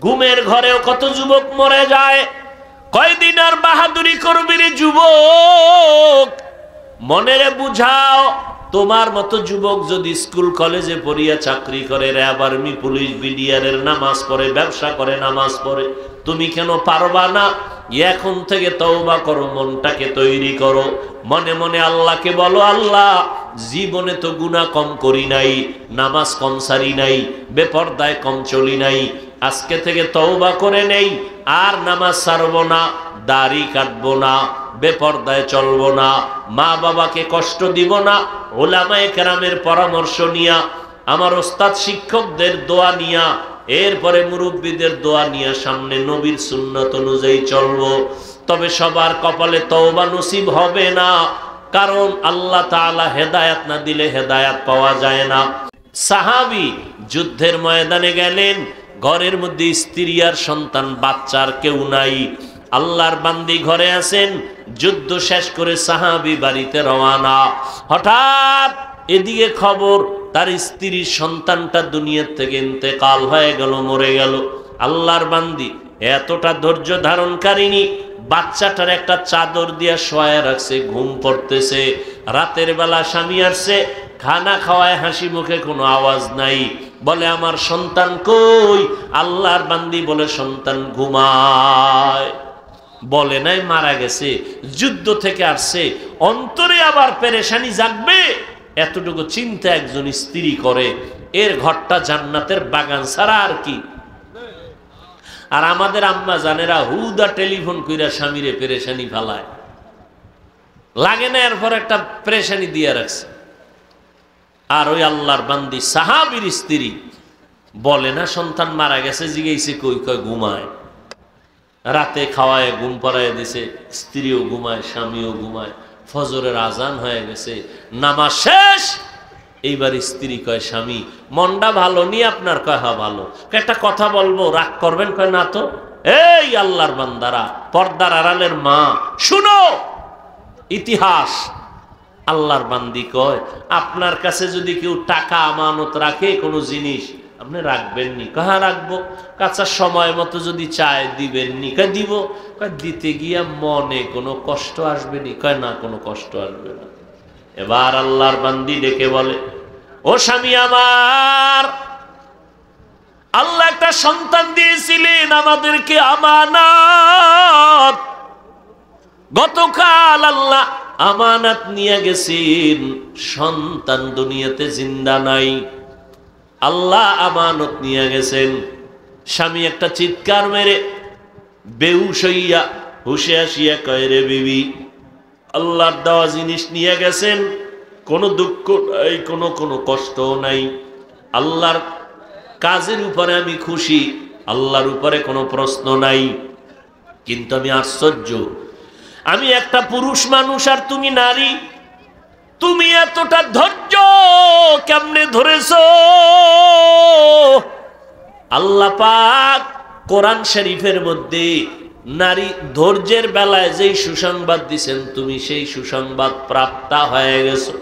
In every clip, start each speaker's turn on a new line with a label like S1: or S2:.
S1: ঘুমের ঘরেও কত যুবক মরে যায়। কয়দিন আর বাহাদুরি করবি রে যুবক? মনেরে বুঝাও, তোমার মতো যুবক যদি স্কুল কলেজে পড়িয়া চাকরি করে, র্যাব আর্মি পুলিশ বিডিআরের নামাজ পড়ে, ব্যবসা করে, নামাজ পড়ে, তুমি কেন পারবা না? এখন থেকে তওবা করো, মনটাকে তৈরি করো, মনে মনে আল্লাহকে বলো, আল্লাহ জীবনে তো গুনাহ কম করি নাই, নামাজ কম সারি নাই, বেপরদায় কম চলি নাই, আজকে থেকে তওবা করে নেই, আর নামাজ ছাড়বো না, দাড়ি কাটবো না, বেপরদায় চলবো না, মা বাবাকে কষ্ট দিব না, উলামায়ে কেরামের পরামর্শ নিয়া, আমার ওস্তাদ শিক্ষকদের দোয়া নিয়া, এরপরে মুরব্বীদের দোয়া নিয়া সামনে নবীর সুন্নাত অনুযায়ী চলবো। তবে সবার কপালে তওবা নসিব হবে না, কারণ আল্লাহ তাআলা হেদায়েত না দিলে হেদায়েত পাওয়া যায় না। সাহাবী যুদ্ধের ময়দানে গেলেন, ঘরের মধ্যে স্ত্রী আর সন্তান, বাচ্চার কেউ নাই, আল্লাহর বান্দি ঘরে আছেন। যুদ্ধ শেষ করে সাহাবী বাড়িতে রওয়ানা। হঠাৎ এদিকে খবর, তার স্ত্রীর সন্তানটা দুনিয়ার থেকে ইন্তেকাল হয়ে গেল, মরে গেল। আল্লাহর বান্দি এতটা ধৈর্য ধারণকারিনী, বাচ্চাটার একটা চাদর দিয়া শোয়া রাখছে, ঘুম পড়তেছে। রাতের বেলা স্বামী আসছে, খানা খাওয়ায়, হাসি মুখে, কোনো আওয়াজ নাই। বলে আমার সন্তান কই? আল্লাহর বান্দি বলে সন্তান ঘুমায়। বলে নাই মারা গেছে, যুদ্ধ থেকে আসছে, অন্তরে আবার পেরেশানি জাগবে, এতটুকু চিন্তা একজন স্ত্রী করে। এর ঘরটা জান্নাতের বাগান ছাড়া আর কি। আর আমাদের আম্মা জানেরা হুদা টেলিফোন কইরা স্বামীরে পেরেশানি ফালায়, লাগে না, এরপর একটা পেরেশানি দিয়ে রাখছে। আর ওই আল্লাহর বান্দি সাহাবীর স্ত্রী বলে না সন্তান মারা গেছে, জিগাইছে কই? কয় ঘুমায়। রাতে খাওয়ায়, ঘুম পাড়ায় দিছে, স্ত্রীও ঘুমায়, স্বামীও ঘুমায়। ফজরের আজান হয়ে গেছে, নামাজ শেষ। এইবার স্ত্রী কয়, স্বামী মনটা ভালো নি আপনার? কয় হ্যাঁ ভালো। একটা কথা বলবো, রাগ করবেন? কয় না তো। এই আল্লাহর বান্দারা, পর্দার আড়ালের মা, শুনো ইতিহাস। আল্লাহর বান্দি কয়, আপনার কাছে যদি কেউ টাকা আমানত রাখে, কোনো জিনিস, আপনি রাখবেননি? কাহা রাখবো? কাঁচা সময় মতো যদি চায় দিবেননি? কয় দিব। কয় দিতে গিয়া মনে কোনো কষ্ট আসবেনি? কয় না, কোনো কষ্ট আসবে না। এবার আল্লাহর বান্দি ডেকে বলে, ও স্বামী আমার, আল্লাহ একটা সন্তান দিয়েছিলেন আমাদেরকে আমানত। গতকাল আল্লাহ আমানত নিয়ে গেছেন, সন্তান দুনিয়াতে জিন্দা নাই, আল্লাহ আমানত নিয়ে গেছেন। স্বামী একটা চিৎকার মেরে বেহুশ হইয়া হুশে আসিয়া কয়, রে বিবি, আল্লাহর দেওয়া জিনিস নিয়ে গেছেন, কোনো দুঃখ নাই, কোনো কষ্ট নাই, আল্লাহর কাজের উপরে আমি খুশি, আল্লাহর উপরে কোনো প্রশ্ন নাই। কিন্তু আমি আশ্চর্য, আমি একটা পুরুষ মানুষ আর তুমি নারী, তুমি এতটা ধৈর্য কেমনে ধরেছো? আল্লাহ পাক কোরআন শরীফের মধ্যে নারী ধৈর্যের বেলায় যেই সুসংবাদ দিছেন, তুমি সেই সুসংবাদ প্রাপ্তা হয়ে গেছো।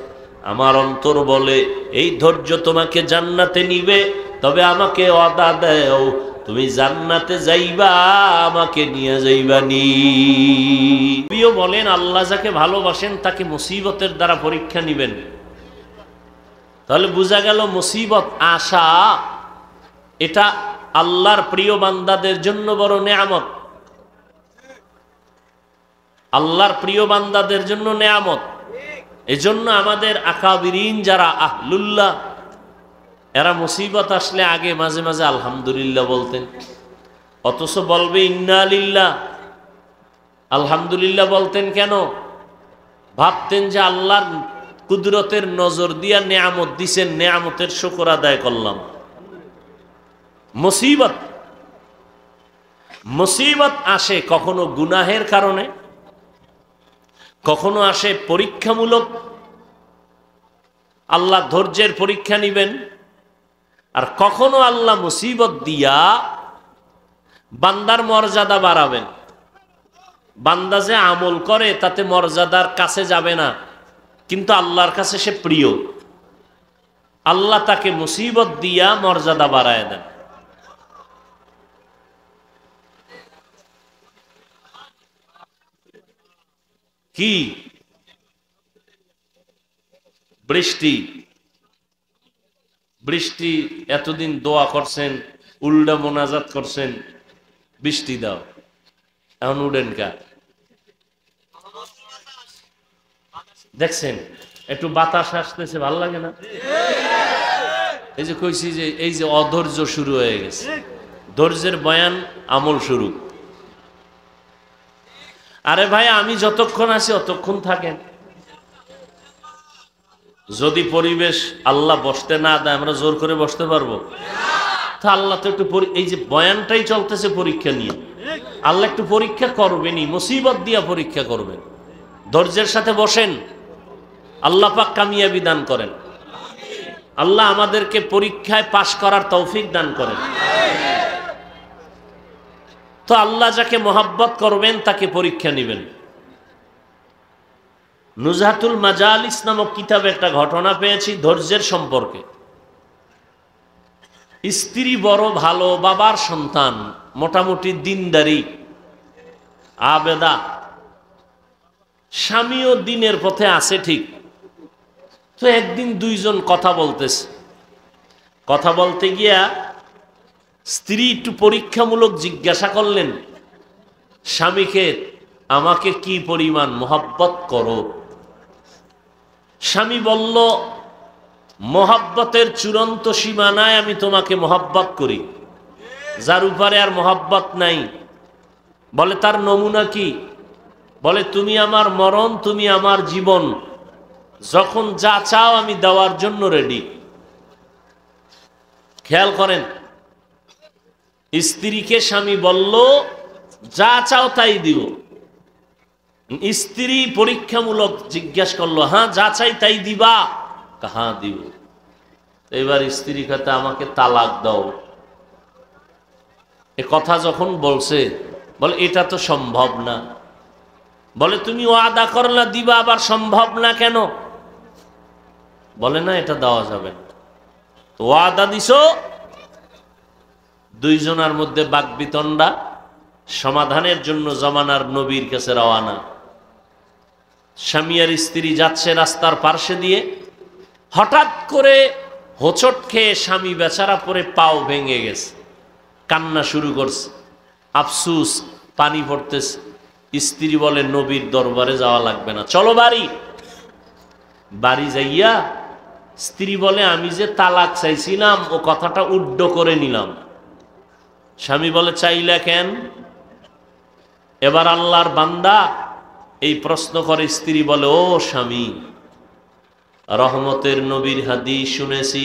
S1: আমার অন্তর বলে, এই ধৈর্য তোমাকে জান্নাতে নিবে, তবে আমাকে ওয়াদা দাও, তুমি জান্নাতে যাইবা, আমাকে নিয়ে যাইবা নি। নবীও বলেন, আল্লাহ যাকে ভালোবাসেন তাকে মুসিবতের দ্বারা পরীক্ষা নিবেন। তাহলে বোঝা গেল মুসিবত আসা এটা আল্লাহর প্রিয় বান্দাদের জন্য বড় নেয়ামত, আল্লাহর প্রিয় বান্দাদের জন্য নেয়ামত। এজন্য আমাদের আকাবিরিন যারা আহলুল্লাহ, এরা মুসিবত আসলে আগে মাঝে মাঝে আলহামদুলিল্লাহ বলতেন, অথচ বলবে ইন্না লিল্লাহ। আলহামদুলিল্লাহ বলতেন কেন? ভাবতেন যে আল্লাহর কুদরতের নজর দিয়া নেয়ামত দিছেন, নেয়ামতের শুকর আদায় করলাম। মুসিবত আসে কখনো গুনাহের কারণে, কখনো আসে পরীক্ষামূলক, আল্লাহ ধৈর্যের পরীক্ষা নিবেন। আর কখনো আল্লাহ মুসিবত দিয়া বান্দার মর্যাদা বাড়াবেন। বান্দা যে আমল করে তাতে মর্যাদার কাছে যাবে না, কিন্তু আল্লাহর কাছে সে প্রিয়, আল্লাহ তাকে মুসিবত দিয়া মর্যাদা বাড়ায় দেন। কি বৃষ্টি? বৃষ্টি এতদিন দোয়া করছেন, উল্টা মোনাজাত করছেন, বৃষ্টি দাও, এখন উড়েন কা? দেখছেন একটু বাতাস আসতেছে, ভাল লাগে না? এই যে কইছি যে এই যে অধৈর্য শুরু হয়ে গেছে, ধৈর্যের বয়ান আমল শুরু। আরে ভাই, আমি যতক্ষণ আছি অতক্ষণ থাকেন। যদি পরিবেশ আল্লাহ বসতে না দেয়, আমরা জোর করে বসতে পারবো? তা আল্লাহ তো একটু এই যে বয়ানটাই চলতেছে পরীক্ষা নিয়ে, আল্লাহ একটু পরীক্ষা করবেনই, মুসিবত দিয়া পরীক্ষা করবেন। ধৈর্যের সাথে বসেন, আল্লাহ পাক কামিয়াবি দান করেন। আল্লাহ আমাদেরকে পরীক্ষায় পাশ করার তৌফিক দান করেন। তো আল্লাহ যাকে মহাব্বত করবেন তাকে পরীক্ষা নেবেন। নুজহাতুল মাজালিস নামক কিতাবে একটা ঘটনা পেয়েছি ধৈর্যের সম্পর্কে। স্ত্রী বড় ভালো, বাবার সন্তান, মোটামুটি দিনদারি, আবেদা, স্বামীও দিনের পথে আছে ঠিক। তো একদিন দুইজন কথা বলতেছে, কথা বলতে গিয়া স্ত্রী একটু পরীক্ষামূলক জিজ্ঞাসা করলেন স্বামীকে, আমাকে কি পরিমাণ মহব্বত করো? স্বামী বলল, মহব্বতের চূড়ান্ত সীমানায় আমি তোমাকে মহব্বত করি, যার উপরে আর মহব্বত নাই। বলে তার নমুনা কি? বলে তুমি আমার মরণ, তুমি আমার জীবন, যখন যা চাও আমি দেওয়ার জন্য রেডি। খেয়াল করেন, স্ত্রীকে স্বামী বলল যা চাও তাই দিব। স্ত্রী পরীক্ষামূলক জিজ্ঞাসা করলো, হ্যাঁ যা চাই তাই দিবা? হ্যাঁ দিব। এবার স্ত্রী কাছে আমাকে তালাক দাও। এ কথা যখন বলছে, বলে এটা তো সম্ভব না। বলে তুমি ওয়াদা করলা দিবা, আবার সম্ভব না কেন? বলে না, এটা দেওয়া যাবে না। ওয়াদা দিছো। দুইজনের মধ্যে বাকবিতণ্ডা, সমাধানের জন্য জমানার নবীর কাছে রওয়ানা। স্বামী আর স্ত্রী যাচ্ছে রাস্তার পার্শ্বে দিয়ে, হঠাৎ করে হোঁচট খেয়ে স্বামী বেচারা পরে পাও ভেঙে গেছে, কান্না শুরু করছে, আফসুস, পানি পড়তেছে। স্ত্রী বলে নবীর দরবারে যাওয়া লাগবে না, চলো বাড়ি। বাড়ি যাইয়া স্ত্রী বলে আমি যে তালাক চাইছিলাম ও কথাটা উড্ড করে নিলাম। স্বামী বলে চাইলা কেন? এবার আল্লাহর বান্দা এই প্রশ্ন করে। স্ত্রী বলে, ও স্বামী, রহমতের নবীর হাদিস শুনেছি,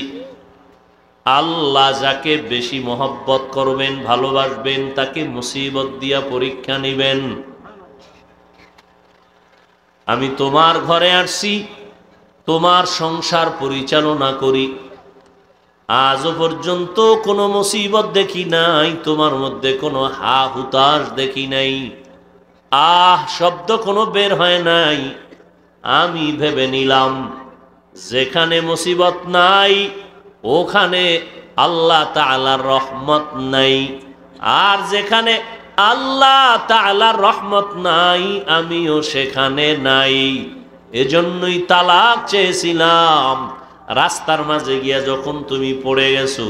S1: আল্লাহ যাকে বেশি মহব্বত করবেন, ভালোবাসবেন, তাকে মুসিবত দিয়া পরীক্ষা নিবেন। আমি তোমার ঘরে আসছি, তোমার সংসার পরিচালনা করি, আজও পর্যন্ত কোনো মুসিবত দেখি নাই, তোমার মধ্যে কোনো হা হুতাশ দেখি নাই, আহ শব্দ কোনো বের হয় নাই। আমি ভেবে নিলাম যেখানে মুসিবত নাই ওখানে আল্লাহ তাআলার রহমত নাই, আর যেখানে আল্লাহ তাআলার রহমত নাই আমিও সেখানে নাই। এজন্যই তালাক চেয়েছিলাম। রাস্তার মাঝে গিয়া যখন তুমি পড়ে গেছো,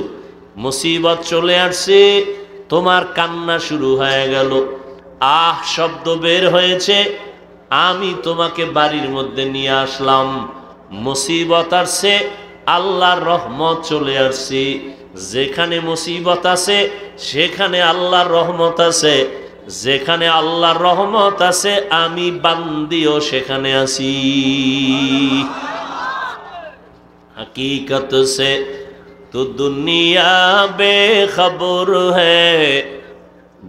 S1: মুসিবত চলে আসছে, তোমার কান্না শুরু হয়ে গেল, আহ শব্দ বের হয়েছে, আমি তোমাকে বাড়ির মধ্যে নিয়ে আসলাম। মুসিবত আসছে, আল্লাহর রহমত চলে আসছে। যেখানে মুসিবত আছে সেখানে আল্লাহর রহমত আছে, যেখানে আল্লাহর রহমত আছে আমি বান্দিও সেখানে আছি। हकीकत से तो दुनिया बेखबर है,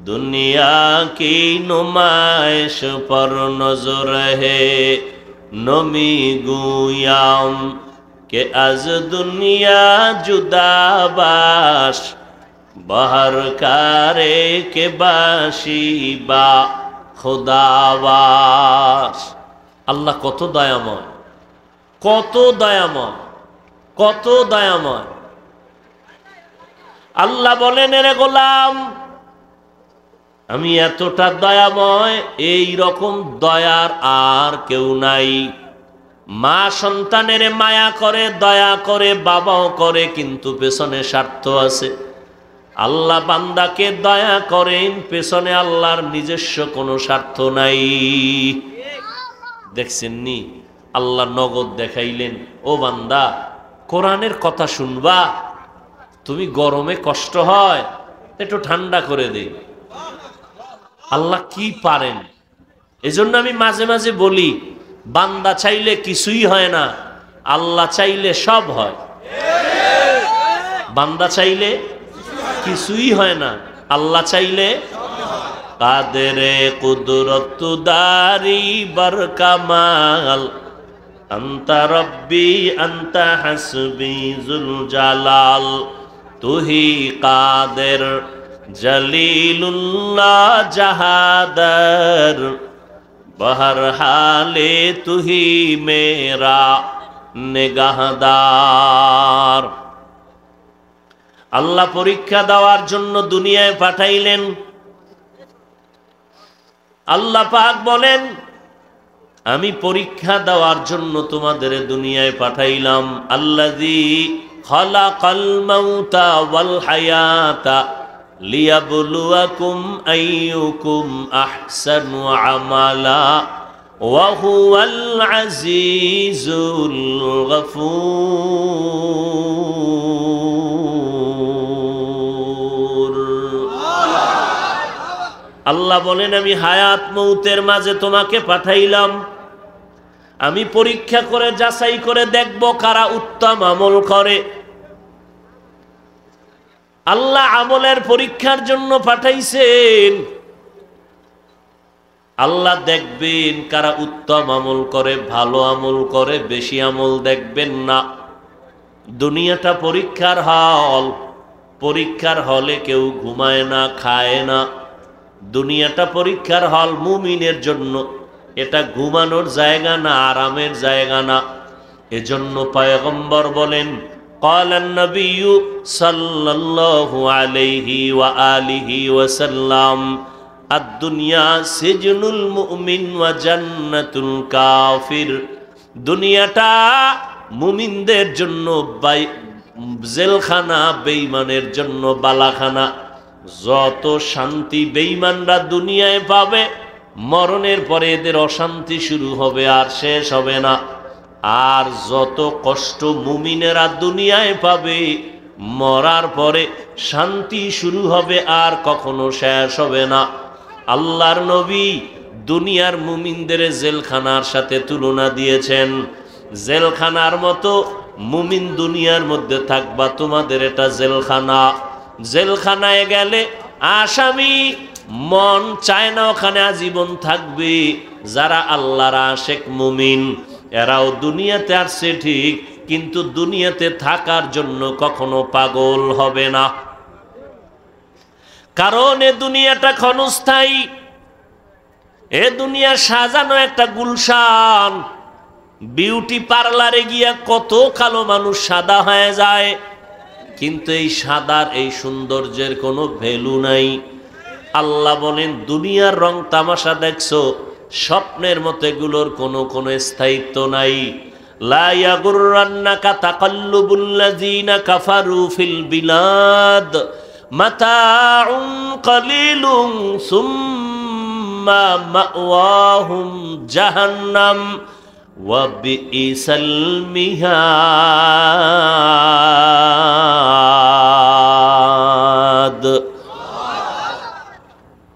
S1: दुनिया की नुमाइश पर नजर है। नमी गुयाम के आज दुनिया जुदा बाश, बाहर कारे के बाशी बा खुदावास। अल्लाह कत दयामय, কত দয়াময়, কত দয়াময়। আল্লাহ বলেন, রে গোলাম, আমি এতটা দয়াময়, এই রকম দয়ার আর কেউ নাই। মা সন্তানের মায়া করে, দয়া করে, বাবাও করে, কিন্তু পেছনে স্বার্থ আছে। আল্লাহ বান্দাকে দয়া করেন, পেছনে আল্লাহর নিজস্ব কোনো স্বার্থ নাই। দেখছেন নি, আল্লাহ নগদ দেখাইলেন, ও বান্দা কোরআনের কথা শুনবা, তুমি গরমে কষ্ট হয় একটু ঠান্ডা করে দেই। আল্লাহ কি পারেন। এজন্য আমি মাঝে মাঝে বলি, বান্দা চাইলে কিছুই হয় না, আল্লাহ চাইলে সব হয়। বান্দা চাইলে কিছুই হয় না, আল্লাহ চাইলে। কাদেরে কুদরত দারি বরকামাল, আনতা রব্বি আনতা হাসবি জুল জালাল, তুহি কাদের জলিলুল্লাহ জাহাদার, বহর হালে তুহি মেরা নেগাহদার। আল্লাহ পরীক্ষা দেওয়ার জন্য দুনিয়ায় পাঠাইলেন। আল্লাহ পাক বলেন, আমি পরীক্ষা দেওয়ার জন্য তোমাদের দুনিয়ায় পাঠাইলাম। আল্লাযী খালাকাল মাউতা ওয়াল হায়াতা লিয়াবলুয়াকুম আইয়ুকুম আহসানু আমালা ওয়া হুয়াল আজিজুল গফুর। আল্লাহ বলেন, আমি হায়াত মৌতের মাঝে তোমাকে পাঠাইলাম, আমি পরীক্ষা করে যাচাই করে দেখব কারা উত্তম আমল করে। আল্লাহ আমলের পরীক্ষার জন্য পাঠাইছেন। আল্লাহ দেখবেন কারা উত্তম আমল করে, ভালো আমল করে, বেশি আমল দেখবেন না। দুনিয়াটা পরীক্ষার হল, পরীক্ষার হলে কেউ ঘুমায় না, খায় না। দুনিয়াটা পরীক্ষার হল মুমিনের জন্য, এটা ঘুমানোর জায়গা না, আরামের জায়গা না। এজন্য পয়গম্বর বলেন, ক্বালান নবিয়্যু সাল্লাল্লাহু আলাইহি ওয়া আলিহি ওয়াসাল্লাম, আদ-দুনিয়া সিজনুল মুমিন ওয়া জান্নাতুল কাফির। দুনিয়াটা মুমিনদের জন্য জেলখানা, বেঈমানের জন্য বালাখানা। যত শান্তি বেঈমানরা দুনিয়ায় পাবে, মরণের পরে এদের অশান্তি শুরু হবে, আর শেষ হবে না। আর যত কষ্ট মুমিনেরা দুনিয়ায় পাবে, মরার পরে শান্তি শুরু হবে, আর কখনো শেষ হবে না। আল্লাহর নবী দুনিয়ার মুমিনদের জেলখানার সাথে তুলনা দিয়েছেন। জেলখানার মতো মুমিন দুনিয়ার মধ্যে থাকবা, তোমাদের এটা জেলখানা। জেলখানায় গেলে আসামি মন চায় না ওখানে আজীবন থাকবে। যারা আল্লাহর আশেক মুমিন, এরাও দুনিয়াতে আসছে ঠিক, কিন্তু দুনিয়াতে থাকার জন্য কখনো পাগল হবে না। কারণ এ দুনিয়াটা ক্ষণস্থায়ী। এ দুনিয়া সাজানো একটা গুলশান। বিউটি পার্লারে গিয়া কত কালো মানুষ সাদা হয়ে যায়, কিন্তু এই সাদার, এই সৌন্দর্যের কোনো ভ্যালু নাই। আল্লাহ বলেন, দুনিয়ার রং তামাশা দেখছো, স্বপ্নের মতো এগুলোর কোনো স্থায়িত্ব নাই। লা ইয়াগুররান্নাকা তাকাল্লুবুল্লাযীনা কাফারু ফিল বিলাদ, মাতাউন কালিলুন সুম্মা মাওয়াহুম জাহান্নাম ওয়া বিইসাল মিহাদ।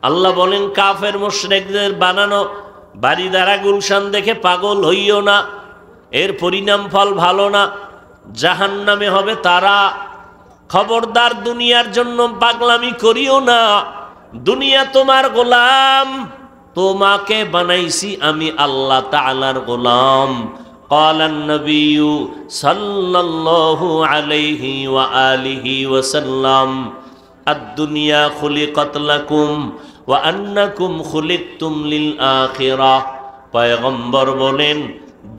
S1: আল্লাহ বলেন, কাফের মুশরিকদের বানানো বাড়ি দ্বারা গুলশান দেখে পাগল হইও না, এর পরিণাম ফল ভালো না, জাহান্নামে হবে তারা। খবরদার দুনিয়ার জন্য পাগলামি করিও না। দুনিয়া তোমার গোলাম, তোমাকে বানাইছি আমি আল্লাহ তাআলার গোলাম। ক্বালান নবিয়্যু সাল্লাল্লাহু আলাইহি ওয়া আলিহি ওয়াসাল্লাম, আদ-দুনিয়া খুলিকাত লাকুম ওয়া আন্নাকুম খুলিকতুম লিল আখিরাহ। পয়গম্বর বলেন,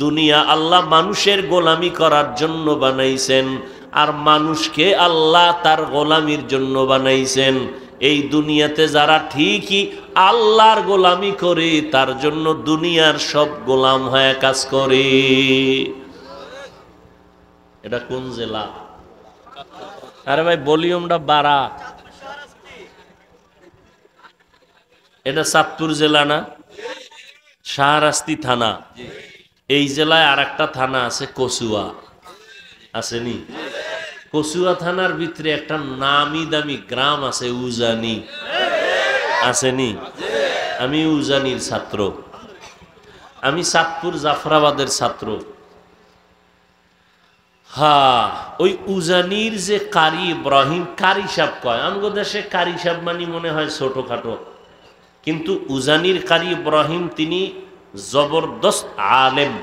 S1: দুনিয়া আল্লাহ মানুষের গোলামি করার জন্য বানাইছেন, আর মানুষকে আল্লাহ তার গোলামির জন্য বানাইছেন। এই দুনিয়াতে যারা ঠিকই আল্লাহর গোলামি করে তার জন্য দুনিয়ার সব গোলাম হয়ে কাজ করে। এটা কোন জেলা? আরে ভাই ভলিউমটা বাড়া। এটা চাঁদপুর জেলা না? শাহরাস্তি থানা। এই জেলায় আর একটা থানা আছে কচুয়া, আসেনি? কচুয়া থানার ভিতরে একটা নামি দামি গ্রাম আছে উজানি, আসেনি? আমি উজানির ছাত্র, আমি চাঁদপুর জাফরাবাদের ছাত্র। হ্যাঁ, ওই উজানির যে কারি ইব্রাহিম, কারি সাহেব কয়, আমগো দেশে কারি সাহেব মানে মনে হয় ছোটখাটো, কিন্তু উজানির কারি ইব্রাহিম তিনি জবরদস্ত আলেম।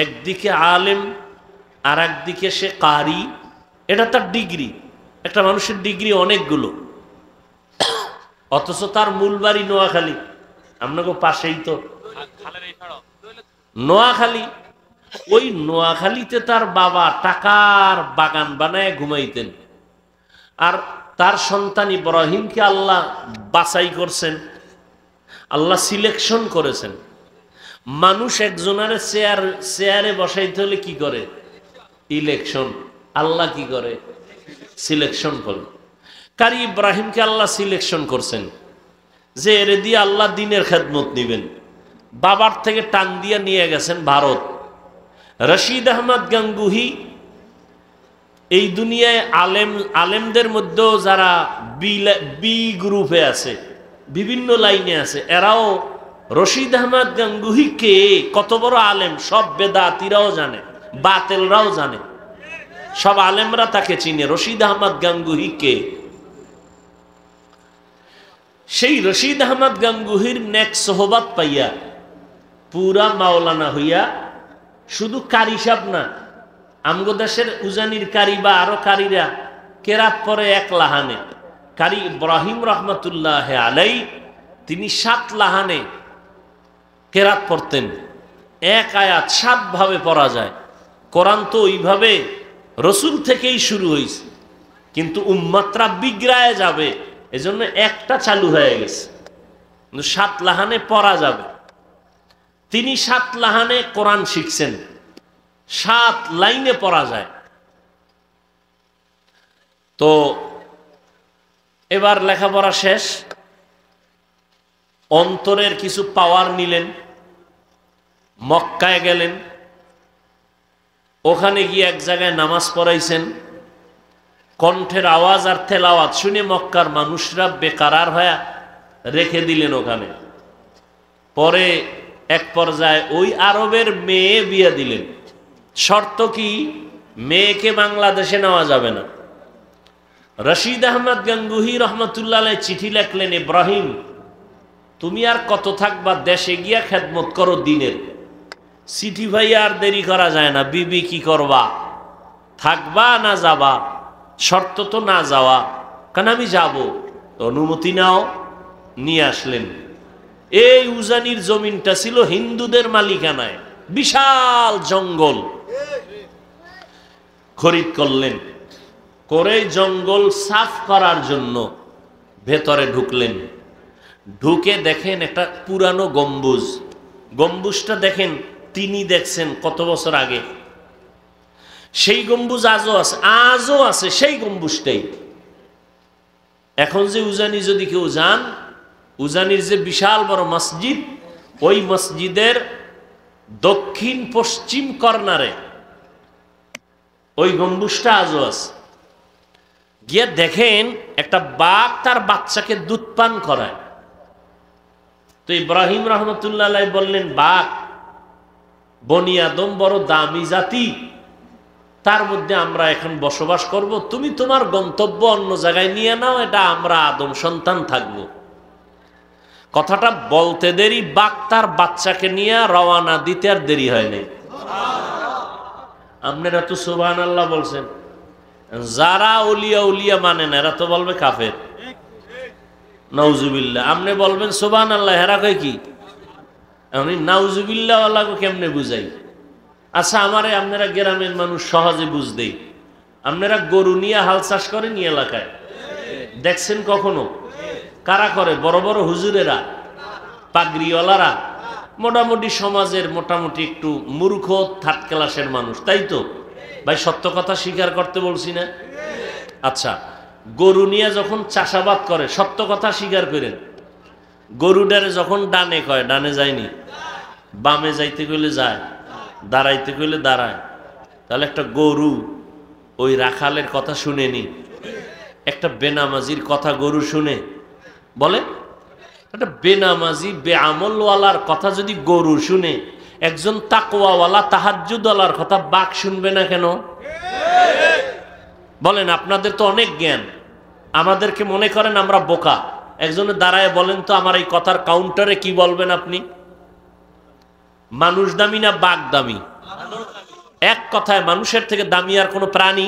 S1: একদিকে আলেম আর একদিকে সে কারি। এটা তার ডিগ্রি। একটা মানুষের ডিগ্রি অনেকগুলো, অথচ তার মূল বাড়ি নোয়াখালী। আপনাকে পাশেই তো নোয়াখালী। ওই নোয়াখালীতে তার বাবা টাকার বাগান বানায় ঘুমাইতেন। আর তার সন্তান ইব্রাহিমকে আল্লাহ বাছাই করছেন, আল্লাহ সিলেকশন করেছেন। মানুষ একজনের চেয়ারে বসাইতে হলে কি করে? ইলেকশন। আল্লাহ কি করে? সিলেকশন করে। কারি ইব্রাহিমকে আল্লাহ সিলেকশন করছেন যে এর দিয়ে আল্লাহ দিনের খেদমত নিবেন। বাবার থেকে টান দিয়ে নিয়ে গেছেন ভারত। রশিদ আহমদ গাঙ্গুহি এই দুনিয়ায় আলেমদের মধ্যেও যারা বি গ্রুপে আছে, বিভিন্ন লাইনে আছে, এরাও রশিদ আহমদ গাঙ্গুহি কে, কত বড় আলেম সব বেদাতিরাও জানে, বাতেলরাও জানে, সব আলেমরা তাকে চিনে। রশিদ আহমদ গাঙ্গুহি কে? সেই রশিদ আহমদ গাঙ্গুহির নেক সোহবত পাইয়া পুরা মাওলানা হইয়া, শুধু কারি সাহেব না, আমগো দেশের উজানির কারি বা আরো কারিরা কেরাত পরে এক লাহানে। কারি ইব্রাহিম রহমতুল্লাহ আলাই তিনি 7 লাহানে কেরাত পড়তেন। এক আয়াত 7 ভাবে পড়া যায়। কোরআন তো ওইভাবে রসুল থেকেই শুরু হয়েছে, কিন্তু উম্মাতরা বিগড়ায় যাবে এজন্য একটা চালু হয়ে গেছে, কিন্তু 7 লাহানে পড়া যাবে। তিনি 7 লাহানে কোরআন শিখছেন, 7 লাইনে পড়া যায়। তো এবার লেখাপড়া শেষ, অন্তরের কিছু পাওয়ার নিলেন, মক্কায় গেলেন। ওখানে গিয়ে এক জায়গায় নামাজ পড়াইছেন। কণ্ঠের আওয়াজ আর তেলাওয়াত শুনে মক্কার মানুষরা বেকারার হয়ে রেখে দিলেন ওখানে। পরে এক পর্যায়ে ওই আরবের মেয়ে বিয়ে দিলেন। শর্ত কি? মেয়েকে বাংলাদেশে নেওয়া যাবে না। রশিদ আহমদ গাঙ্গুহি রহমতুল্লাহ আলাইহি চিঠি লেখলেন, ইব্রাহিম তুমি আর কত থাকবা, দেশে গিয়া খেদমত করো দিনের। চিঠি ভাই আর দেরি করা যায় না। বিবি কি করবা, থাকবা না যাবা? শর্ত তো না যাওয়া, কারণ আমি যাব। অনুমতি নাও, নিয়ে আসলেন। এই উজানির জমিনটা ছিল হিন্দুদের মালিকানায়, বিশাল জঙ্গল। খরিদ করলেন, করে জঙ্গল সাফ করার জন্য ভেতরে ঢুকলেন। ঢুকে দেখেন একটা পুরানো গম্বুজ। গম্বুজটা দেখেন, তিনি দেখছেন কত বছর আগে। সেই গম্বুজ আজও আছে, আজও আছে সেই গম্বুজটাই। এখন যে উজানি যদি কেউ যান, উজানির যে বিশাল বড় মসজিদ, ওই মসজিদের দক্ষিণ পশ্চিম কর্নারে ওই গম্বুজটা আজও আছে। গিয়ে দেখেন একটা বাঘ তার বাচ্চাকে দুধ পান করায়। তো ইব্রাহিম রহমতুল্লাহ আলাইহি বললেন, বাঘ বনি আদম বড় দামি জাতি, তার মধ্যে আমরা এখন বসবাস করব, তুমি তোমার গন্তব্য অন্য জায়গায় নিয়ে নাও, এটা আমরা আদম সন্তান থাকবো। কথাটা বলতে দেরি, বাঘ তার বাচ্চাকে নিয়ে রওয়ানা দিতে আর দেরি হয়নি। আপনারা তো সুবহানাল্লাহ বলছেন, যারা ওলিয়া উলিয়া মানে না এরা তো বলবে কাফের, নাউজুবিল্লাহ। আপনি বলবেন সুবহানাল্লাহ, হেরা কয় কি? আমি নাউজুবিল্লাহ ওয়ালাকে কেমনে বুঝাই? আচ্ছা, আমারে আপনারা গ্রামের মানুষ সহজে বুঝ দেই। আপনারা গরু নিয়ে হাল চাষ করেন এলাকায়, দেখছেন কখনো? কারা করে? বড় বড় হুজুরেরা, পাগড়িওয়ালারা, মোটামুটি সমাজের মোটামুটি একটু মূর্খ থার্ড ক্লাসের মানুষ, তাই তো ভাই? সত্য কথা স্বীকার করতে বলছি না? আচ্ছা, গরু নিয়ে যখন চাষাবাদ করে, সত্য কথা স্বীকার করেন, গরুটারে যখন ডানে কয়, ডানে যায়নি, বামে যাইতে গেলে যায়, দাঁড়াইতে গেলে দাঁড়ায়, তাহলে একটা গরু ওই রাখালের কথা শুনেনি? একটা বেনামাজির কথা গরু শুনে? বলে একটা বেনামাজি বেআমলওয়ালার কথা যদি গরু শুনে, একজন তাকওয়াওয়ালা তাহাজ্জুদওয়ালার কথা বাঘ শুনবে না কেন? বলেন, আপনাদের তো অনেক জ্ঞান, আমাদেরকে মনে করেন আমরা বোকা। একজনে দাঁড়ায় বলেন তো আমার এই কথার কাউন্টারে কি বলবেন আপনি? মানুষ দামি না বাঘ দামি? এক কথায় মানুষের থেকে দামি আর কোনো প্রাণী?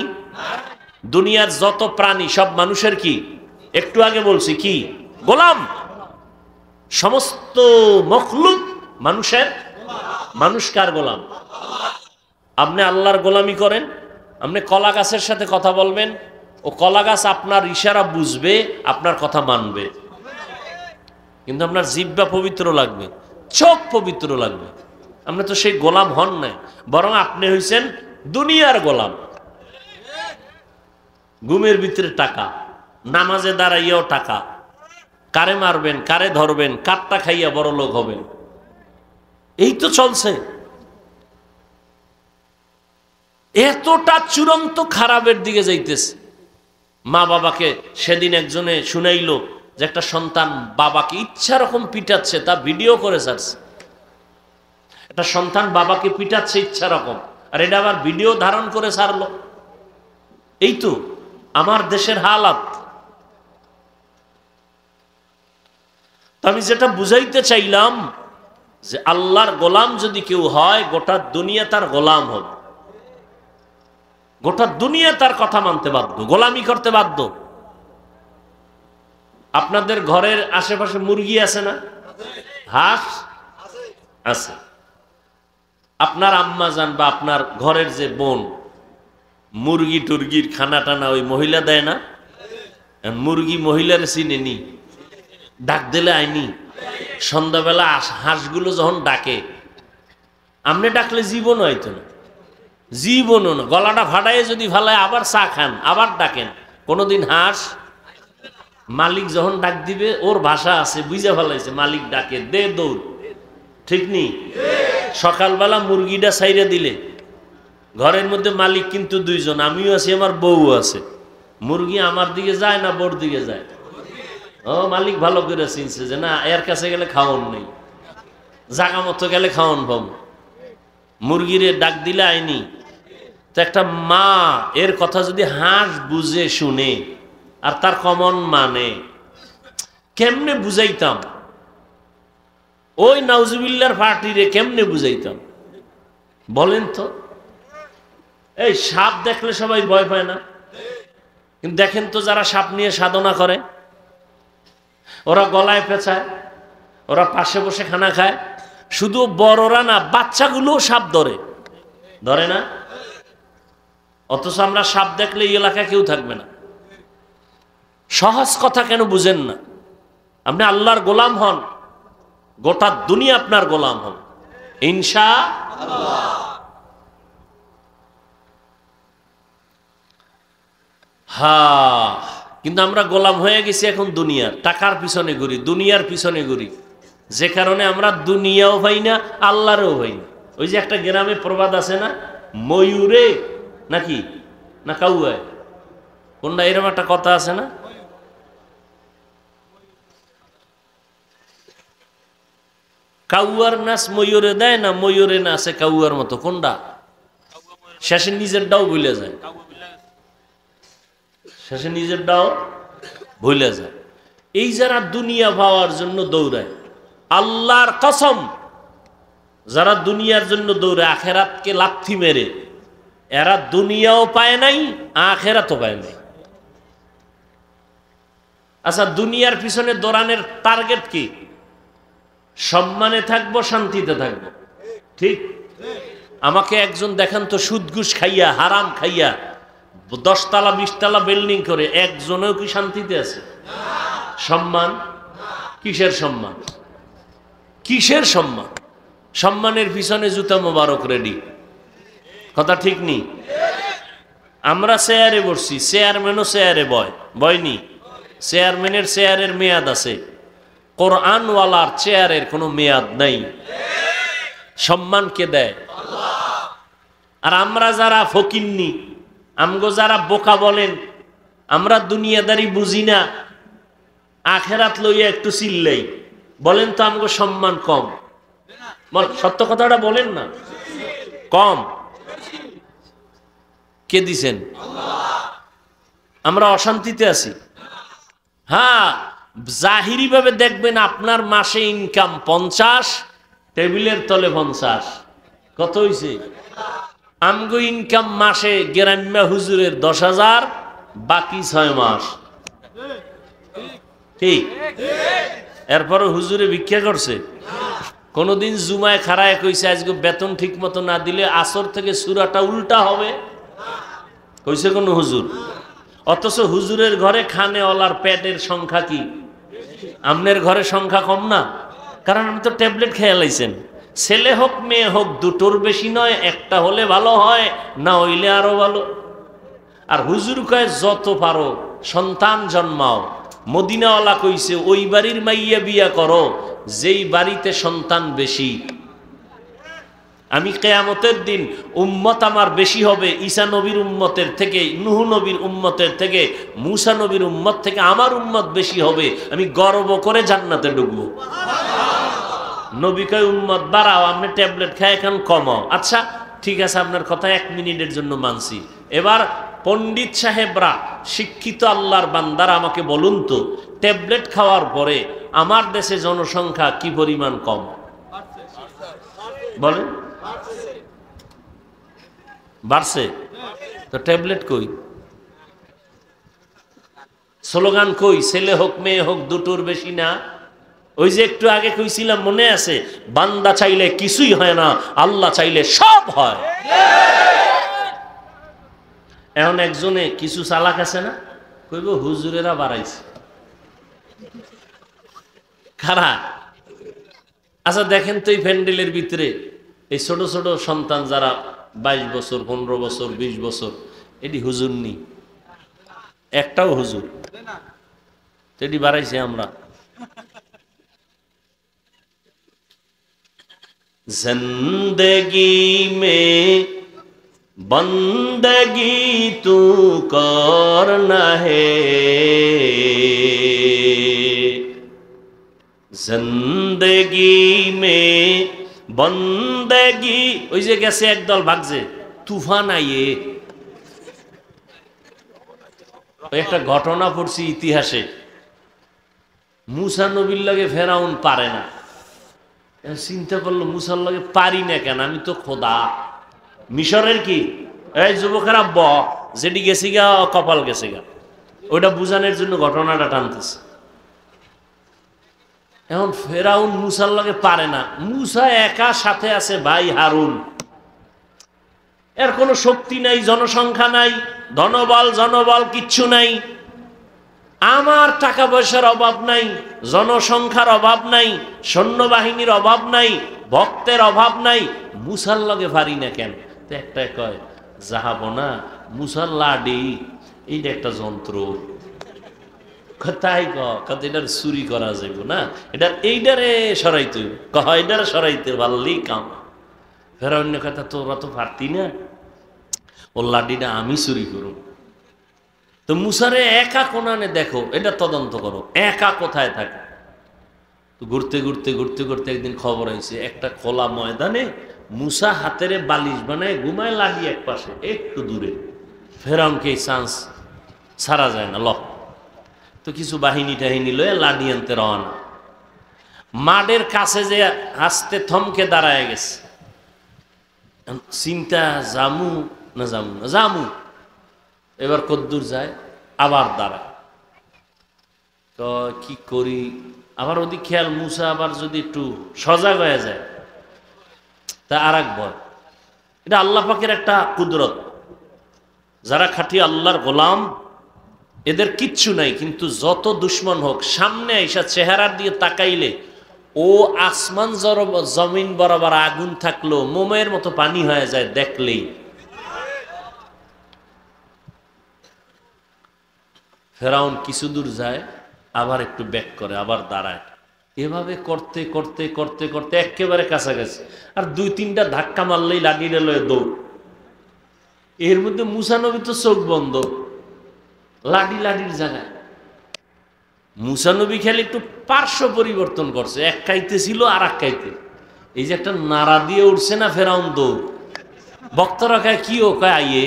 S1: দুনিয়ার যত প্রাণী সব মানুষের কি? একটু আগে বলছি কি? গোলাম। সমস্ত মখলুক মানুষের। মানুষ কার গোলাম? আপনি আল্লাহর গোলামি করেন, আপনি কলা গাছের সাথে কথা বলবেন, ও কলা গাছ আপনার ইশারা বুঝবে, আপনার কথা মানবে, কিন্তু আপনার জিহ্বা পবিত্র লাগবে, চোখ পবিত্র লাগবে। আপনি তো সেই গোলাম হন নাই, বরং আপনি হইছেন দুনিয়ার গোলাম। ঘুমের ভিতরে টাকা, নামাজে দাঁড়াইয়াও টাকা, কারে মারবেন, কারে ধরবেন, কারটা খাইয়া বড় লোক হবেন, এই তো চলছে। এতটা চূড়ান্ত খারাপের দিকে যাইতেছে। মা বাবাকে সেদিন একজনে শুনাইলো যে একটা সন্তান বাবাকে ইচ্ছা রকম পিটাচ্ছে, তা ভিডিও করে ছাড়ছে। একটা সন্তান বাবাকে পিটাচ্ছে ইচ্ছা রকম, আর এটা আবার ভিডিও ধারণ করে ছাড়লো। এই তো আমার দেশের হালাত। তো আমি যেটা বুঝাইতে চাইলাম যে আল্লাহর গোলাম যদি কেউ হয়, গোটা দুনিয়া তার গোলাম হবে, গোটা দুনিয়া তার কথা মানতে বাধ্য, গোলামি করতে বাধ্য। আপনাদের ঘরের আশেপাশে মুরগি আছে না? হাঁস আছে। আপনার আম্মা জান বা আপনার ঘরের যে বোন মুরগি টুরগির খানা টানা ওই মহিলা দেয় না? মুরগি মহিলার চিনেনি, ডাক দিলে আইনি। সন্ধ্যাবেলা হাঁসগুলো যখন ডাকে, আপনি ডাকলে জীবনও হইতো না, জীবনও না। গলাটা ফাটাইয়ে যদি ফালায় আবার চা খান, আবার ডাকেন, কোনোদিন হাঁস মালিক যখন ডাক দিবে, ওর ভাষা আছে, বুঝে ফেলাইছে, মালিক ডাকে, দে দৌড়, ঠিক নি? সকালবেলা মুরগিটা ছাইরে দিলে, ঘরের মধ্যে মালিক কিন্তু দুইজন, আমিও আছি, আমার বউ আছে। মুরগি আমার দিকে যায় না বোর দিকে যায়? ও মালিক ভালো করে চিনছে যে না, এর কাছে গেলে খাওয়ান নেই, জাগা মতো গেলে খাওয়ান পাবো। মুরগিরে ডাক দিলে আইনি। তো একটা মা এর কথা যদি হাঁস বুঝে শুনে আর তার কমন মানে, কেমনে বুঝাইতাম? ওই নাউজুবিল্লাহর পার্টিরে কেমনে বুঝাইতাম বলেন তো? এই সাপ দেখলে সবাই ভয় পায় না? কিন্তু দেখেন তো যারা সাপ নিয়ে সাধনা করে, ওরা গলায় পেঁচায়, ওরা পাশে বসে খানা খায়। শুধু বড়রা না, বাচ্চাগুলোও সাপ ধরে, ধরে না? অথচ আমরা সাপ দেখলে এই এলাকায় কেউ থাকবে না। সহজ কথা কেন বুঝেন না? আপনি আল্লাহর গোলাম হন, গোটা দুনিয়া আপনার গোলাম হন ইনশাআল্লাহ। হ্যাঁ, কিন্তু আমরা গোলাম হয়ে গেছি এখন দুনিয়ার, টাকার পিছনে ঘুরি, দুনিয়ার পিছনে ঘুরি, যে কারণে আমরা দুনিয়াও পাই না, আল্লাহরও পাই না। ওই যে একটা গ্রামে প্রবাদ আছে না, ময়ূরে নাকি না কাউয়ায়, কোনটা এরকম একটা কথা আছে না? কাউয়ার নাচ ময়ূরে দেয় না, ময়ূরে নাচে কাউয়ার মতো, কোনটা? শেষে নিজেরটাও ভুলে যায়, শেষে নিজেরটাও ভুলে যায়। এই যারা দুনিয়া পাওয়ার জন্য দৌড়ায়, আল্লাহর কসম, যারা দুনিয়ার জন্য দৌড়ায় আখেরাতকে লাথি মেরে, এরা দুনিয়াও পায় নাই, আখেরাতও পায় নাই। আচ্ছা, দুনিয়ার পিছনে দৌড়ানোর টার্গেট কি? সম্মানে থাকবো, শান্তিতে থাকবো, ঠিক? আমাকে একজন দেখান তো সুদ ঘুষ খাইয়া, হারাম খাইয়া 10 তলা 20 তলা বিল্ডিং করে একজনেও কি শান্তিতে আছে? সম্মান কিসের সম্মান? কিসের সম্মান? সম্মানের পিছনে জুতা মোবারক রেডি। কথা ঠিক নেই? আমরা চেয়ারে বসছি, চেয়ারম্যানও চেয়ারে বয়নি। চেয়ারম্যানের চেয়ারের মেয়াদ আছে, কোরআনওয়ালার চেয়ারের কোনো মেয়াদ নাই। সম্মান কে দেয়? আর আমরা যারা ফকিন্নি, আমগো যারা বোকা বলেন, আমরা দুনিয়াদারি বুঝি না, আখেরাত লইয়া একটু চিল্লাই, বলেন তো আমগো সম্মান কম? সত্য কথাটা বলেন না, কম। কে দিছেন? আমরা অশান্তিতে আছি। হ্যাঁ, জাহিরি ভাবে দেখবেন আপনার মাসে ইনকাম 50, টেবিলের তলে 50। কত হইছে? আমগো ইনকাম মাসে গ্রাম্য হুজুরের 10,000, বাকি 6 মাস। ঠিক? এরপরে হুজুরে ভিক্ষা করছে। কোনদিন জুমায় খাড়ায় কইছে আজকে বেতন ঠিক মতো না দিলে আসর থেকে সূরাটা উল্টা হবে? কইছে কোন হুজুর? অথচ হুজুরের ঘরে খানেওয়ালার পেটের সংখ্যা কি? আমনের ঘরে সংখ্যা কম না? কারণ আমি তো ট্যাবলেট খেয়ে লাইছেন। ছেলে হোক মেয়ে হোক দুটোর বেশি নয়, একটা হলে ভালো হয়, না হইলে আরো ভালো। আর হুজুর কয় যত পারো সন্তান জন্মাও। মদিনাওয়ালা কইছে ওই বাড়ির মাইয়া বিয়া করো যেই বাড়িতে সন্তান বেশি। আমি কিয়ামতের দিন উম্মত আমার বেশি হবে ঈসা নবীর উম্মতের থেকে, নূহ নবীর উম্মতের থেকে, মূসা নবীর উম্মত থেকে আমার উম্মত বেশি হবে। আমি গর্ব করে জান্নাতে ঢুকবো। নবী কয় উম্মত বাড়াও, আপনি ট্যাবলেট খায় এখন কমাও। আচ্ছা ঠিক আছে, আপনার কথা 1 মিনিটের জন্য মানছি। এবার পণ্ডিত সাহেবরা, শিক্ষিত আল্লাহর বান্দারা আমাকে বলুন তো, ট্যাবলেট খাওয়ার পরে আমার দেশে জনসংখ্যা কি পরিমাণ কম? বলেন। বাড়ছে তো ট্যাবলেট কই? স্লোগান কই? ছেলে হোক মেয়ে হোক দুটোর বেশি না। ওই যে একটু আগে কইছিলাম মনে আছে, বান্দা চাইলে কিছুই হয় না, আল্লাহ চাইলে সব হয়। এখন একজনে কিছু চালাক আছে না, কইব হুজুরেরা বাড়াইছে। খারাপ। আচ্ছা দেখেন তো এই প্যান্ডেলের ভিতরে এই ছোট ছোট সন্তান যারা 22 বছর 15 বছর 20 বছর, এটি হুজুর নি? একটাও হুজুর? এটি বাড়াইছে আমরা। जिंदगी में बंदगी तू करना है, जिंदगी में बंदगी। ওই যে গেছে একদল ভাগছে, তুফান আইয়ে। একটা ঘটনা পড়ছি ইতিহাসে, মূসা নবীর লাগে ফেরাউন পারে না। চিন্তা করলো মুসার লাগে পারি না কেন, আমি তো খোদা। মিশরের কি এই যুবকেরা যেটি গেছি গা কপাল গেছে গা, ওইটা বুঝানোর জন্য ঘটনাটা টানতেছে। এখন ফেরাউন মুসার লাগে পারে না। মুসা একা, সাথে আছে ভাই হারুন। এর কোনো শক্তি নাই, জনসংখ্যা নাই, ধনবল জনবল কিচ্ছু নাই। আমার টাকা পয়সার অভাব নাই, জনসংখ্যার অভাব নাই, সৈন্যবাহিনীর অভাব নাই, ভক্তের অভাব নাই, মুসার লগে পারি না কেন? তো একটা কয় যাহাব না মুসার লাডি, এইটা একটা যন্ত্র। তাই এটার চুরি করা যাইব না, এটার এইটারে সরাইতে, এইটারে সরাইতে ভালোই কাম। ফের অন্য কথা, তোরা তো পারতি না, ও লাডিটা আমি চুরি করুন। তো মুসারে একা কোনানে দেখো, এটা তদন্ত করো, একা কোথায় থাকে। তো ঘুরতে ঘুরতে ঘুরতে ঘুরতে একদিন খবর হয়েছে একটা খোলা ময়দানে মুসা হাতেরে বালিশ বানায় ঘুমায়, লাডি এক পাশে একটু দূরে। ফেরাউনকে এই চান্স ছাড়া যায় না, তো কিছু বাহিনী টাহিনী লয়ে লাডি আনতে রওনা। মাঠের কাছে যে হাসতে থমকে দাঁড়ায় গেছে, চিন্তা জামু না জামু না জামু। এবার কদ্দুর যায়, আবার দাঁড়ায়, তো কি করি। আবার ওদিক খেয়াল, মুসা আবার যদি একটু সজাগ হয়ে যায় তা আর এক ভয়। এটা আল্লাহ পাকের একটা কুদরত। যারা খাঁটি আল্লাহর গোলাম এদের কিচ্ছু নাই, কিন্তু যত দুশ্মন হোক সামনে এসে চেহারার দিয়ে তাকাইলে ও আসমান জমিন বরাবর আগুন থাকলো মোমের মতো পানি হয়ে যায় দেখলেই। ফেরাউন কিছু দূর যায়, আবার একটু ব্যাক করে, আবার দাঁড়ায়, এভাবে করতে করতে করতে করতে একেবারে কাছাকাছি। আর 2-3টা ধাক্কা মারলেই লাগিয়ে লয়ে দৌড়। এর মধ্যে মুসা নবী তো চোখ বন্ধ, লাডির জায়গায়। মুসা নবী খেলে একটু পার্শ্ব পরিবর্তন করছে, এক কাইতে ছিল আর এক কাইতে। এই যে একটা নাড়া দিয়ে উঠছে না ফেরাউন দৌড়। বক্তারা কয় কি ও কয় আইয়ে,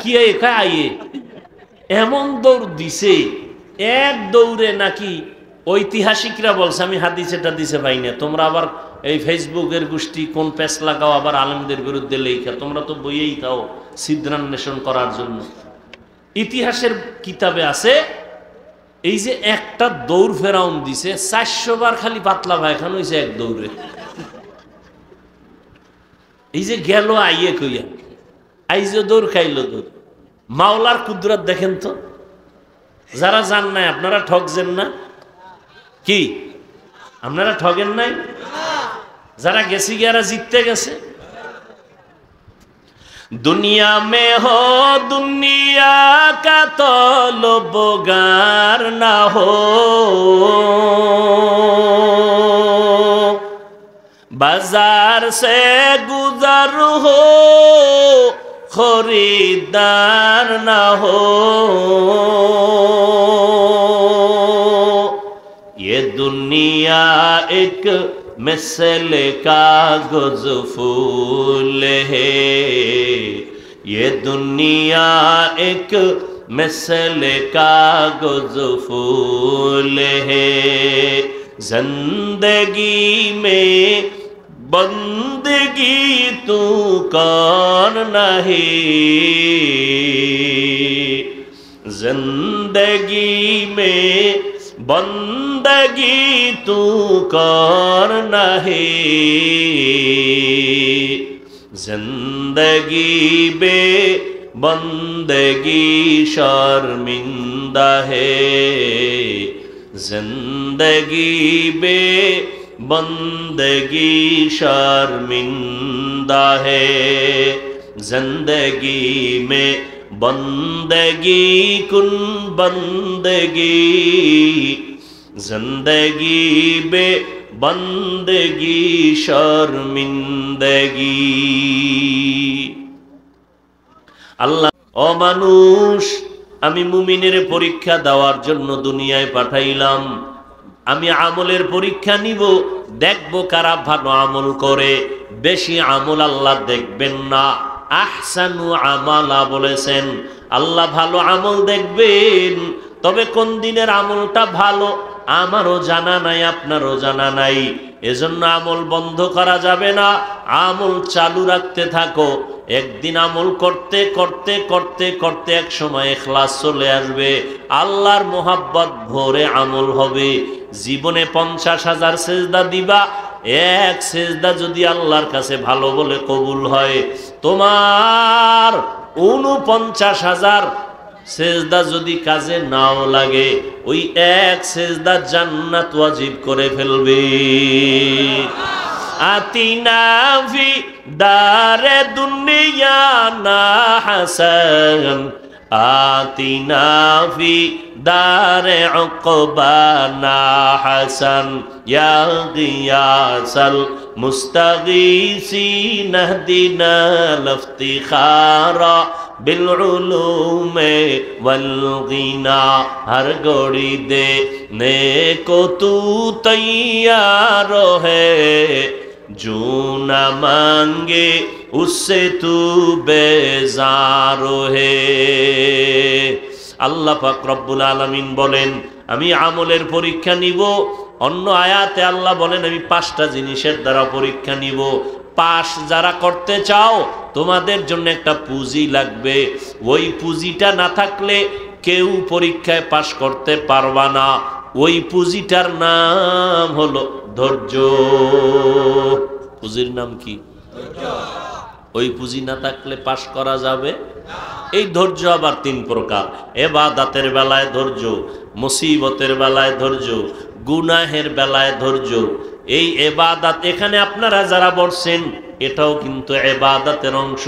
S1: কি কয় আইয়ে, এমন দৌড় দিছে। এক দৌড়ে নাকি ঐতিহাসিকরা বলছে, আমি হাদিসে টাদিসে পাই না, তোমরা আবার এই ফেসবুকের গোষ্ঠী কোন প্যাচ লাগাও আবার আলেমদের বিরুদ্ধে লেখা, তোমরা তো বইয়েই খাও ছিদ্রান্বেষণ করার জন্য। ইতিহাসের কিতাবে আছে এই যে একটা দৌড় ফেরাউন দিছে 400 বার খালি পাতলা পায়খানা হয়েছে এক দৌড়ে। এই যে গেল আইয়ে কইয়া, আইজো দৌড় খাইলো দৌড়। মাওলার কুদরত দেখেন তো, যারা জান নাই আপনারা ঠকছেন না কি? আপনারা ঠগেন নাই? যারা গেছি গিয়ারা জিততে গেছে। दुनिया में हो दुनिया का तलबगार ना हो, बाजार से गुजर हो खरीदार ना हो, ये दुनिया एक मिसल कागज फूल है, ये दुनिया एक मिसल कागज फूल है, जिंदगी में बंदगी तू कौन नहीं, जिंदगी में बंदगी तू कर नहीं, जिंदगी बे बंदगी शर्मिंदा है, जिंदगी बे बंदगी शर्मिंदा है, जिंदगी में बंदगी कुन बंदगी, जिंदगी बे बंदगी शर्मिंदगी। আল্লাহ ও মানুষ, আমি মুমিনের পরীক্ষা দেওয়ার জন্য দুনিয়ায় পাঠাইলাম। আমি আমলের পরীক্ষা নিব, দেখব কারা ভালো আমল করে। বেশি আমল আল্লাহ দেখবেন না, আহসানু আমালা বলেছেন, আল্লাহ ভালো আমল দেখবেন। তবে কোন দিনের আমলটা ভালো আমারও জানা নাই, আপনারও জানা নাই। এজন্য আমল বন্ধ করা যাবে না, আমল চালু রাখতে থাকো। একদিন আমল করতে করতে করতে করতে এক সময় ইখলাস চলে আসবে, আল্লাহর মোহাব্বত ভরে আমল হবে। জীবনে 50,000 সেজদা দিবা, এক সেজদা যদি আল্লাহর কাছে ভালো বলে কবুল হয়, তোমার 49,000 সেজদা যদি কাজে নাও লাগে, ওই এক সেজদা জান্নাত ওয়াজিব করে ফেলবে। আতিনা ফি দারে দুনিয়া না হাসান, আতিনা ফি দারে উকবা না হাসান, ইয়া গিয়াসাল মুস্তাগীসিন ইহদিনা লিফতিখারা बिल उलूम वल गिना, हर घड़ी देने को तू तैयार है, जो न मांगे उससे तू बेजार है। আল্লাহ পাক রব্বুল আলামিন বলেন, আমি আমলের পরীক্ষা নিব। অন্য আয়াতে আল্লাহ বলেন, আমি 5টা জিনিসের দ্বারা পরীক্ষা নিব। পাস যারা করতে চাও, তোমাদের জন্য একটা পুঁজি লাগবে। ওই পুঁজিটা না থাকলে কেউ পরীক্ষায় পাস করতে পারবা না। ওই পুঁজিটার নাম হলো ধৈর্য। পুঁজির নাম কি? ওই পুঁজি না থাকলে পাস করা যাবে। এই ধৈর্য আবার তিন প্রকার। ইবাদতের বেলায় ধৈর্য, মুসিবতের বেলায় ধৈর্য, গুনাহের বেলায় ধৈর্য। এই ইবাদত, এখানে আপনারা যারা বলছেন এটাও কিন্তু ইবাদতের অংশ।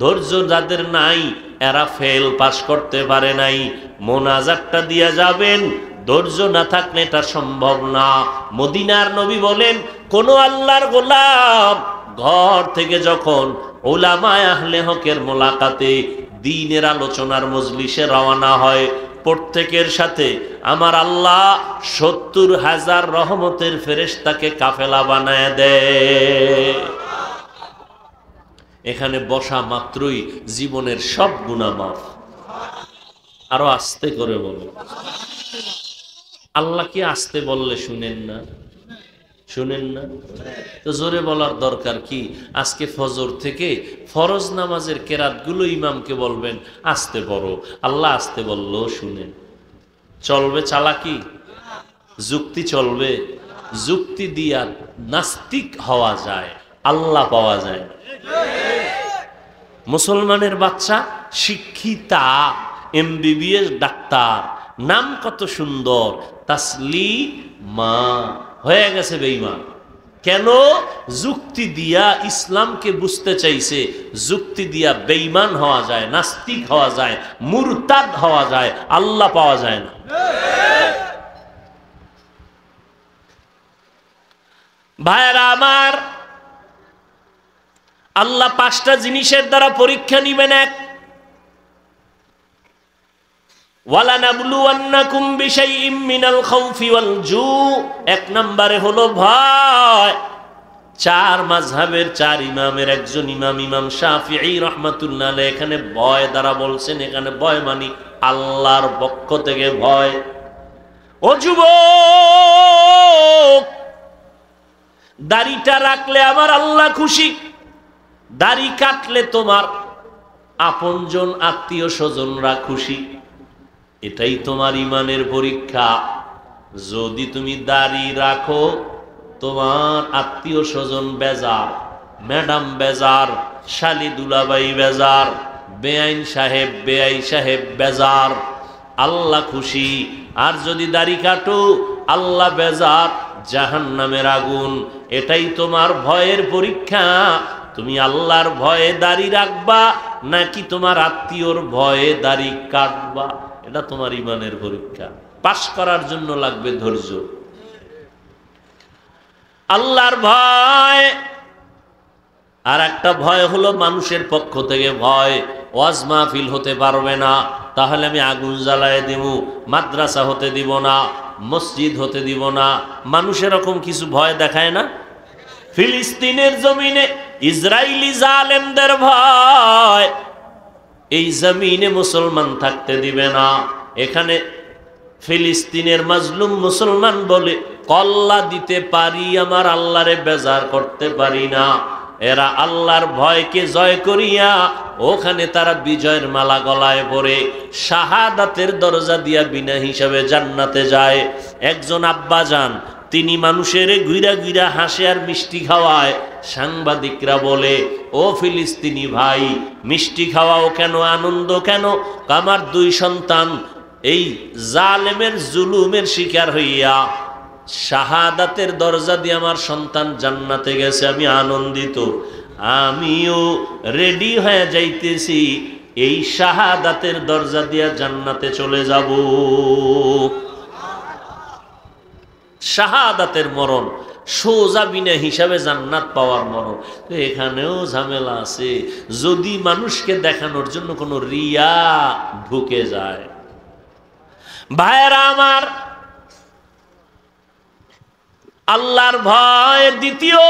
S1: ধৈর্য যাদের নাই এরা ফেল পাস করতে পারে নাই। মোনাজাতটা দিয়ে যাবেন, ধৈর্য না থাকলে এটা সম্ভব না। মদিনার নবী বলেন, কোন আল্লাহর গোলাম ঘর থেকে যখন উলামায়ে আহলে হকের মোলাকাতে, দ্বীনের আলোচনার মজলিসে রওনা হয়, প্রত্যেকের সাথে আমার আল্লাহ ৭০,০০০ রহমতের ফেরেশতাকে কাফেলা বানায় দেয়। এখানে বসা মাত্রই জীবনের সব গুনাহ মাফ। আরো আস্তে করে বলো, আল্লাহ কি আস্তে বললে শুনেন না? শুনেন না তো জোরে বলার দরকার কি? আজকে ফজর থেকে ফরজ নামাজের কেরাতগুলো ইমামকে বলবেন আস্তে পড়ো, আল্লাহ আস্তে বললো শুনেন। চলবে চালাকি? যুক্তি চলবে? যুক্তি দিয়া নাস্তিক হওয়া যায়, আল্লাহ পাওয়া যায়। মুসলমানের বাচ্চা শিক্ষিতা, MBBS ডাক্তার, নাম কত সুন্দর, তাসলিমা, হয়ে গেছে বেঈমান। কেন? যুক্তি দিয়া ইসলামকে বুঝতে চাইছে। যুক্তি দিয়া বেঈমান হওয়া যায়, নাস্তিক হওয়া যায়, মুরতাদ হওয়া যায়, আল্লাহ পাওয়া যায় না। ভাইরা আমার, আল্লাহ 5টা জিনিসের দ্বারা পরীক্ষা নিবেন। এক নম্বরে হলো ভয়। 4 মাযহাবের 4 ইমামের একজন ইমাম, ইমাম শাফিঈ রাহমাতুল্লাহ আলাইহি, এখানে ভয় দ্বারা বলছেন, এখানে ভয় মানে আল্লাহর পক্ষ থেকে ভয়। ও যুবক, দাড়িটা রাখলে আমার আল্লাহ খুশি, দাড়ি কাটলে তোমার আপনজন আত্মীয় স্বজনরা খুশি। এটাই তোমার ইমানের পরীক্ষা। যদি তুমি দাড়ি রাখো, তোমার আত্মীয় স্বজন বেজার, ম্যাডাম বেজার, শালি দুলাবাই বেজার, বেআইন সাহেব বেআই সাহেব বেজার, আল্লাহ খুশি। আর যদি দাড়ি কাটো, আল্লাহ বেজার, জাহান্নামের আগুন। এটাই তোমার ভয়ের পরীক্ষা। তুমি আল্লাহর ভয়ে দাড়ি রাখবা নাকি তোমার আত্মীয়র ভয়ে দাড়ি কাটবা, এটা তোমার ইমানের পরীক্ষা। পাস করার জন্য লাগবে ধৈর্য। আল্লাহর ভয়। আর একটা ভয় হলো মানুষের পক্ষ থেকে ভয়। ওয়াজ মাহফিল হতে পারবে না, তাহলে আমি আগুন জ্বালায় দেব। মাদ্রাসা হতে দিব না, মসজিদ হতে দিব না। মানুষ এরকম কিছু ভয় দেখায় না? ফিলিস্তিনের জমিনে ইসরায়েলি জালেমদের ভয়। এই জমিনে মুসলমান থাকতে দিবে না। এখানে ফিলিস্তিনের মাজলুম মুসলমান বলে কল্লা দিতে পারি, আমার আল্লাহরে বেজার করতে পারি না। এরা আল্লাহর ভয়কে জয় করিয়া ওখানে তারা বিজয়ের মালা গলায় পরে শাহাদাতের দরজা দিয়া বিনা হিসাবে জান্নাতে যায়। একজন আব্বা যান, তিনি মানুষের ঘুরা ঘুরা হাসে আর মিষ্টি খাওয়ায়। সাংবাদিকরা বলে, ও ফিলিস্তিনি ভাই, মিষ্টি খাওয়াও কেন, আনন্দ কেন? আমার 2 সন্তান এই জালেমের জুলুমের শিকার হইয়া শাহাদাতের দরজা দিয়ে আমার সন্তান জান্নাতে গেছে, আমি আনন্দিত। আমিও রেডি হয়ে যাইতেছি, এই শাহাদাতের দরজা দিয়ে জান্নাতে চলে যাব। শাহাদাতের মরণ, সোজা বিনা হিসাবে জান্নাত পাওয়ার মরণ। তো এখানেও ঝামেলা আছে, যদি মানুষকে দেখানোর জন্য কোনো রিয়া ঢুকে যায়। ভাইরা আমার, আল্লাহর ভয় দ্বিতীয়,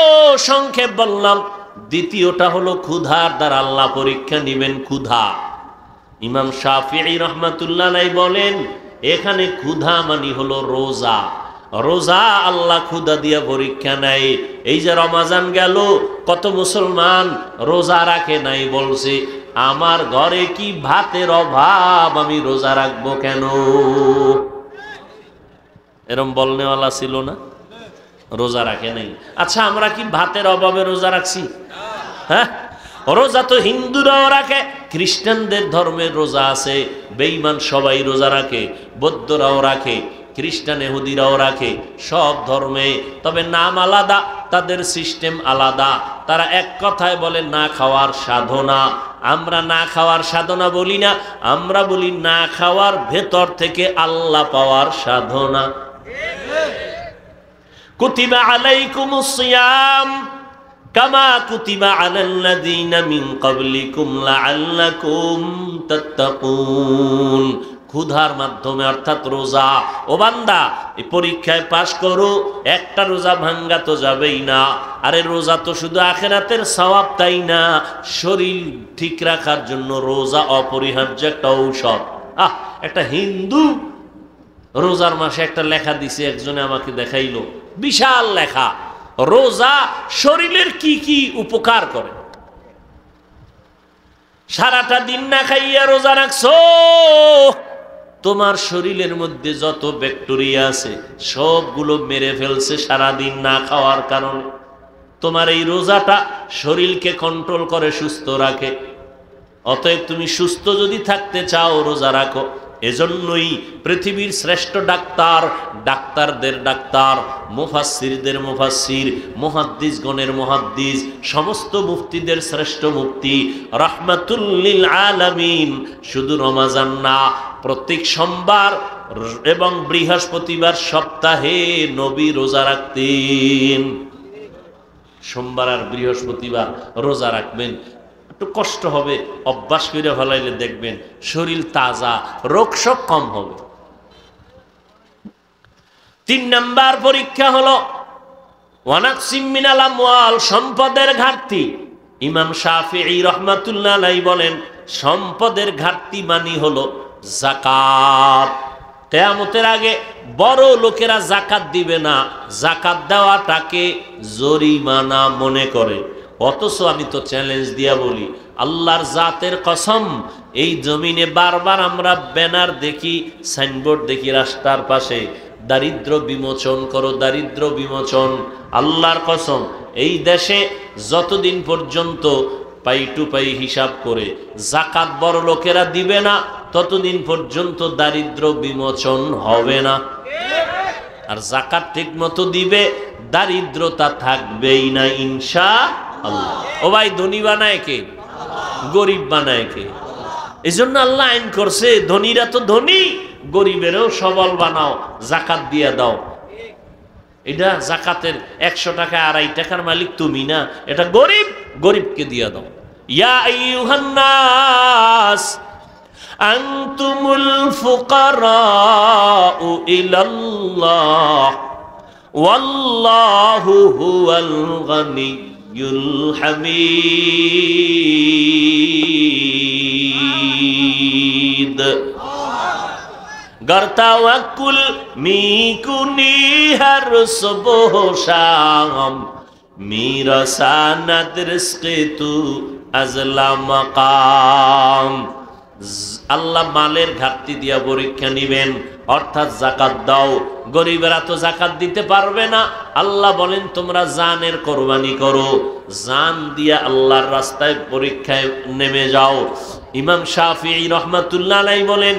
S1: সংক্ষেপ বললাম। দ্বিতীয়টা হলো ক্ষুধার দ্বারা আল্লাহ পরীক্ষা নিবেন। ক্ষুধা, ইমাম শাফিঈ রাহমাতুল্লাহ আলাইহি বলেন, এখানে ক্ষুধা মানে হলো রোজা। রোজা আল্লাহ ক্ষুধা দিয়া পরীক্ষা নেয়। এই যে রমাজান গেল, কত মুসলমান রোজা রাখে নাই, বলছে আমার ঘরে কি ভাতের অভাব, আমি রোজা রাখবো কেন? এরম বলনেওয়ালা ছিল না? রোজা রাখে নাই। আচ্ছা, আমরা কি ভাতের অভাবে রোজা রাখছি? হ্যাঁ, রোজা তো হিন্দুরাও রাখে, খ্রিস্টানদের ধর্মের রোজা আছে, বেঈমান সবাই রোজা রাখে, বৌদ্ধরাও রাখে, খ্রিস্টান ইহুদিরাও রাখে, সব ধর্মে, তবে নাম আলাদা, তাদের সিস্টেম আলাদা। তারা এক কথায় বলে না খাওয়ার সাধনা। আমরা না খাওয়ার সাধনা বলি না, আমরা বলি না খাওয়ার ভেতর থেকে আল্লাহ পাওয়ার সাধনা। কুতিবা আলাইকুমুস সিয়াম কামা কুতিবা আলাল্লাযীনা মিন ক্বাবলিকুম লাআল্লাকুম তাত্তাকুন। ক্ষুধার মাধ্যমে অর্থাৎ রোজা। ও বান্দা, এই পরীক্ষায় পাশ করো, একটা রোজা ভাঙ্গা তো যাবেই না। আরে রোজা তো শুধু আখিরাতের সওয়াব তাই না, শরীর ঠিক রাখার জন্য রোজা অপরিহার্য একটা ঔষধ। একটা হিন্দু রোজার মাসে একটা লেখা দিছে, একজনে আমাকে দেখাইলো, বিশাল লেখা, রোজা শরীরের কি কি উপকার করে। সারাটা দিন না খাইয়া রোজা রাখছো, তোমার শরীরের মধ্যে যত ব্যাকটেরিয়া আছে সবগুলো মেরে ফেলছে সারাদিন না খাওয়ার কারণে। তোমার এই রোজাটা শরীরকে কন্ট্রোল করে, সুস্থ রাখে। অতএব তুমি সুস্থ যদি থাকতে চাও রোজা রাখো। এজন্যই পৃথিবীর শ্রেষ্ঠ ডাক্তার, ডাক্তারদের ডাক্তার, মুফাসসিরদের মুফাসসির, মুহাদ্দিসগণের মুহাদ্দিস, সমস্ত মুফতিদের শ্রেষ্ঠ মুফতি, রাহমাতুল লিল আলামিন, শুধু রমজান না, প্রত্যেক সোমবার এবং বৃহস্পতিবার সপ্তাহে নবী রোজা রাখতেন। সোমবার আর বৃহস্পতিবার রোজা রাখবেন। একটু কষ্ট হবে, অভ্যাস করে ফেলাইলে দেখবেন শরীর তাজা, রোগ সব কম হবে। 3 নাম্বার পরীক্ষা হলো ওয়ানাকসিম মিনাল আমওয়াল, সম্পদের ঘাটতি। ইমাম শাফিঈ রাহমাতুল্লাহ আলাইহি বলেন, সম্পদের ঘাটতি মানে হলো যাকাত। কিয়ামতের আগে বড় লোকেরা যাকাত দিবে না, যাকাত দেওয়াটাকে জরিমানা মনে করে। অথচ আমি তো চ্যালেঞ্জ দিয়া বলি, আল্লাহর জাতের কসম, এই জমিনে বারবার আমরা ব্যানার দেখি, সাইনবোর্ড দেখি রাস্তার পাশে, দারিদ্র বিমোচন করো, দারিদ্র বিমোচন। আল্লাহর কসম, এই দেশে যতদিন পর্যন্ত পাই টু পাই হিসাব করে যাকাত বড় লোকেরা দিবে না, ততদিন পর্যন্ত দারিদ্র বিমোচন হবে না। আর যাকাত ঠিক মতো দিবে, দারিদ্রতা থাকবেই না ইনশাআল্লাহ। ও ভাই, ধনী বানায় কে? গরিব বানায় কে? এই জন্য আল্লাহ আইন করছে, ধনীরা তো ধনী, গরিবেরও সবল বানাও, যাকাত দিয়ে দাও। এটা যাকাতের 100 টাকা 2.5 টাকার মালিক তুমি না, এটা গরিব, গরিবকে দিয়ে দাও। ইয়া আইয়ুহান নাস আনতুমুল ফুকারাউ ইলাল্লাহ ওয়াল্লাহু হুয়াল গানিয়্যুল হামিদ। गर तवक्कुल मीकुनी हर सुबह शाम, मीरा सानद रिज़्क़ तू अज़ला मकाम। আল্লাহ মালের ঘাটতি দিয়া পরীক্ষা নিবেন, অর্থাৎ যাকাত দাও। গরিবেরা তো যাকাত দিতে পারবে না, আল্লাহ বলেন তোমরা জানের কোরবানি করো, জান দিয়া আল্লাহর রাস্তায় পরীক্ষায় নেমে যাও। ইমাম শাফিঈ রাহমাতুল্লাহ আলাইহি বলেন,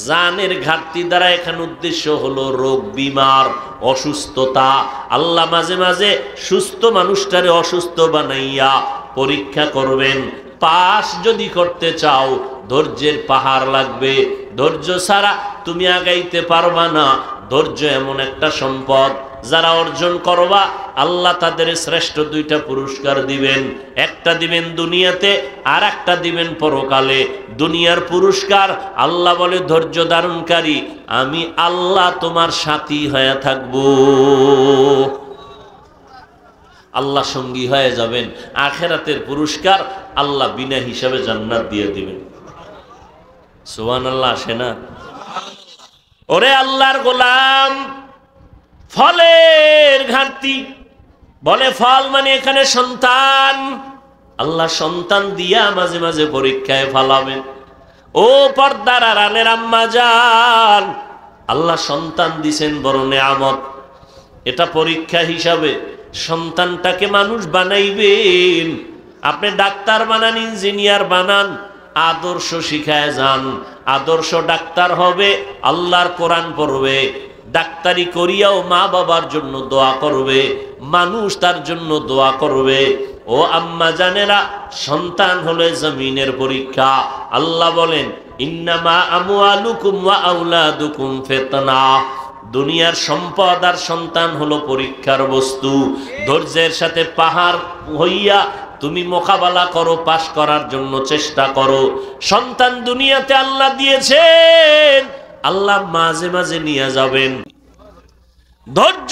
S1: জানের ঘাটতি দ্বারা এখানে উদ্দেশ্য হলো রোগ বিমার, অসুস্থতা। আল্লাহ মাঝে মাঝে সুস্থ মানুষটারে অসুস্থ বানাইয়া পরীক্ষা করবেন। পাস যদি করতে চাও, ধৈর্যের পাহাড় লাগবে। ধৈর্য ছাড়া তুমি আগাইতে পারবা না। ধৈর্য এমন একটা সম্পদ, যারা অর্জন করবা আল্লাহ তাদের শ্রেষ্ঠ 2টা পুরস্কার দিবেন। একটা দিবেন দুনিয়াতে, আর একটা দিবেন পরকালে। দুনিয়ার পুরস্কার, আল্লাহ বলে ধৈর্য ধারণকারী আমি আল্লাহ তোমার সাথী হয়ে থাকবো, আল্লাহ সঙ্গী হয়ে যাবেন। আখিরাতের পুরস্কার, আল্লাহ বিনা হিসাবে জান্নাত দিয়ে দিবেন। সুবহানাল্লাহ, আসে না? ওরে আল্লাহর গোলাম, ফলের ঘাটতি, বলে ফল মানে এখানে সন্তান। আল্লাহ সন্তান দিয়া মাঝে মাঝে পরীক্ষায় ফালাবেন। ও পর্দার আড়ালের আম্মা জান, আল্লাহ সন্তান দিছেন বড় নেয়ামত, এটা পরীক্ষা হিসাবে। সন্তানটাকে মানুষ বানাইবেন। আপনি ডাক্তার বানান, ইঞ্জিনিয়ার বানান, আদর্শ শিখায় যান। আদর্শ ডাক্তার হবে, আল্লাহর কোরআন পড়বে, ডাক্তারি করিয়াও মা বাবার জন্য দোয়া করবে, মানুষ তার জন্য দোয়া করবে। ও আম্মা জানেরা, সন্তান হলে জমিনের পরীক্ষা। আল্লাহ বলেন, ইন্নামা আমওয়ালুকুম ওয়া আওলাদুকুম ফিতনা। দুনিয়ার সম্পদ আর সন্তান হলো পরীক্ষার বস্তু। ধৈর্যের সাথে পাহাড় হইয়া তুমি মোকাবেলা করো, পাশ করার জন্য চেষ্টা করো। সন্তান দুনিয়াতে আল্লাহ দিয়েছেন, আল্লাহ মাঝে মাঝে নিয়ে যাবেন। ধৈর্য।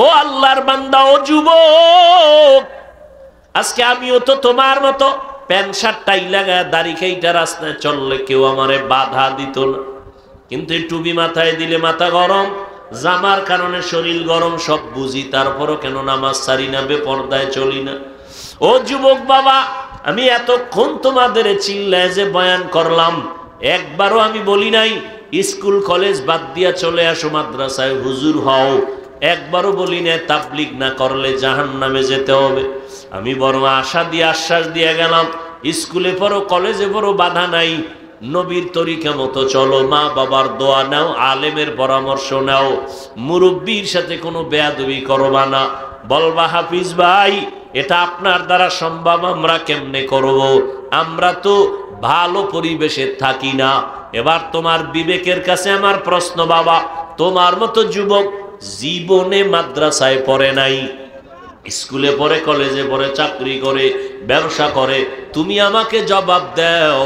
S1: ও আল্লাহর বান্দা, ও যুবক, আজকে আমিও তো তোমার মতো প্যান্ট শার্ট টাই লাগায় দাড়ি খাইটা রাস্তায় চললে কেউ আমারে বাধা দিত না, কিন্তু এই টুপি মাথায় দিলে মাথা গরম, জামার কারণে শরীর গরম, সব বুঝি, তারপরও কেন নামাজ ছাড়ি না, বেপরদায় চলি না। ও যুবক বাবা, আমি এতক্ষণ তোমাদের চিল্লায় যে বয়ান করলাম, একবারও আমি বলি নাই স্কুল কলেজ বাদ দিয়া চলে আসো, মাদ্রাসায় হুজুর হও। একবারও বলি না তাবলীগ না করলে জাহান্নামে যেতে হবে। আমি বড় আশা দিয়ে আশ্বাস দিয়ে গেলাম, স্কুলে পড়ো, কলেজে পড়ো, বাধা নাই, নবীর তরিকা মতো চলো, মা বাবার দোয়া নাও, আলেমের পরামর্শ নাও, মুরব্বীর সাথে কোনো বেয়াদবি করবা না। বলবা, হাফিজ ভাই, এটা আপনার দ্বারা সম্ভব, আমরা কেমনে করব? আমরা তো ভালো পরিবেশে থাকি না। এবার তোমার বিবেকের কাছে আমার প্রশ্ন, বাবা, তোমার মতো যুবক জীবনে মাদ্রাসায় পড়ে নাই, স্কুলে পড়ে, কলেজে পড়ে, চাকরি করে, ব্যবসা করে, তুমি আমাকে জবাব দাও,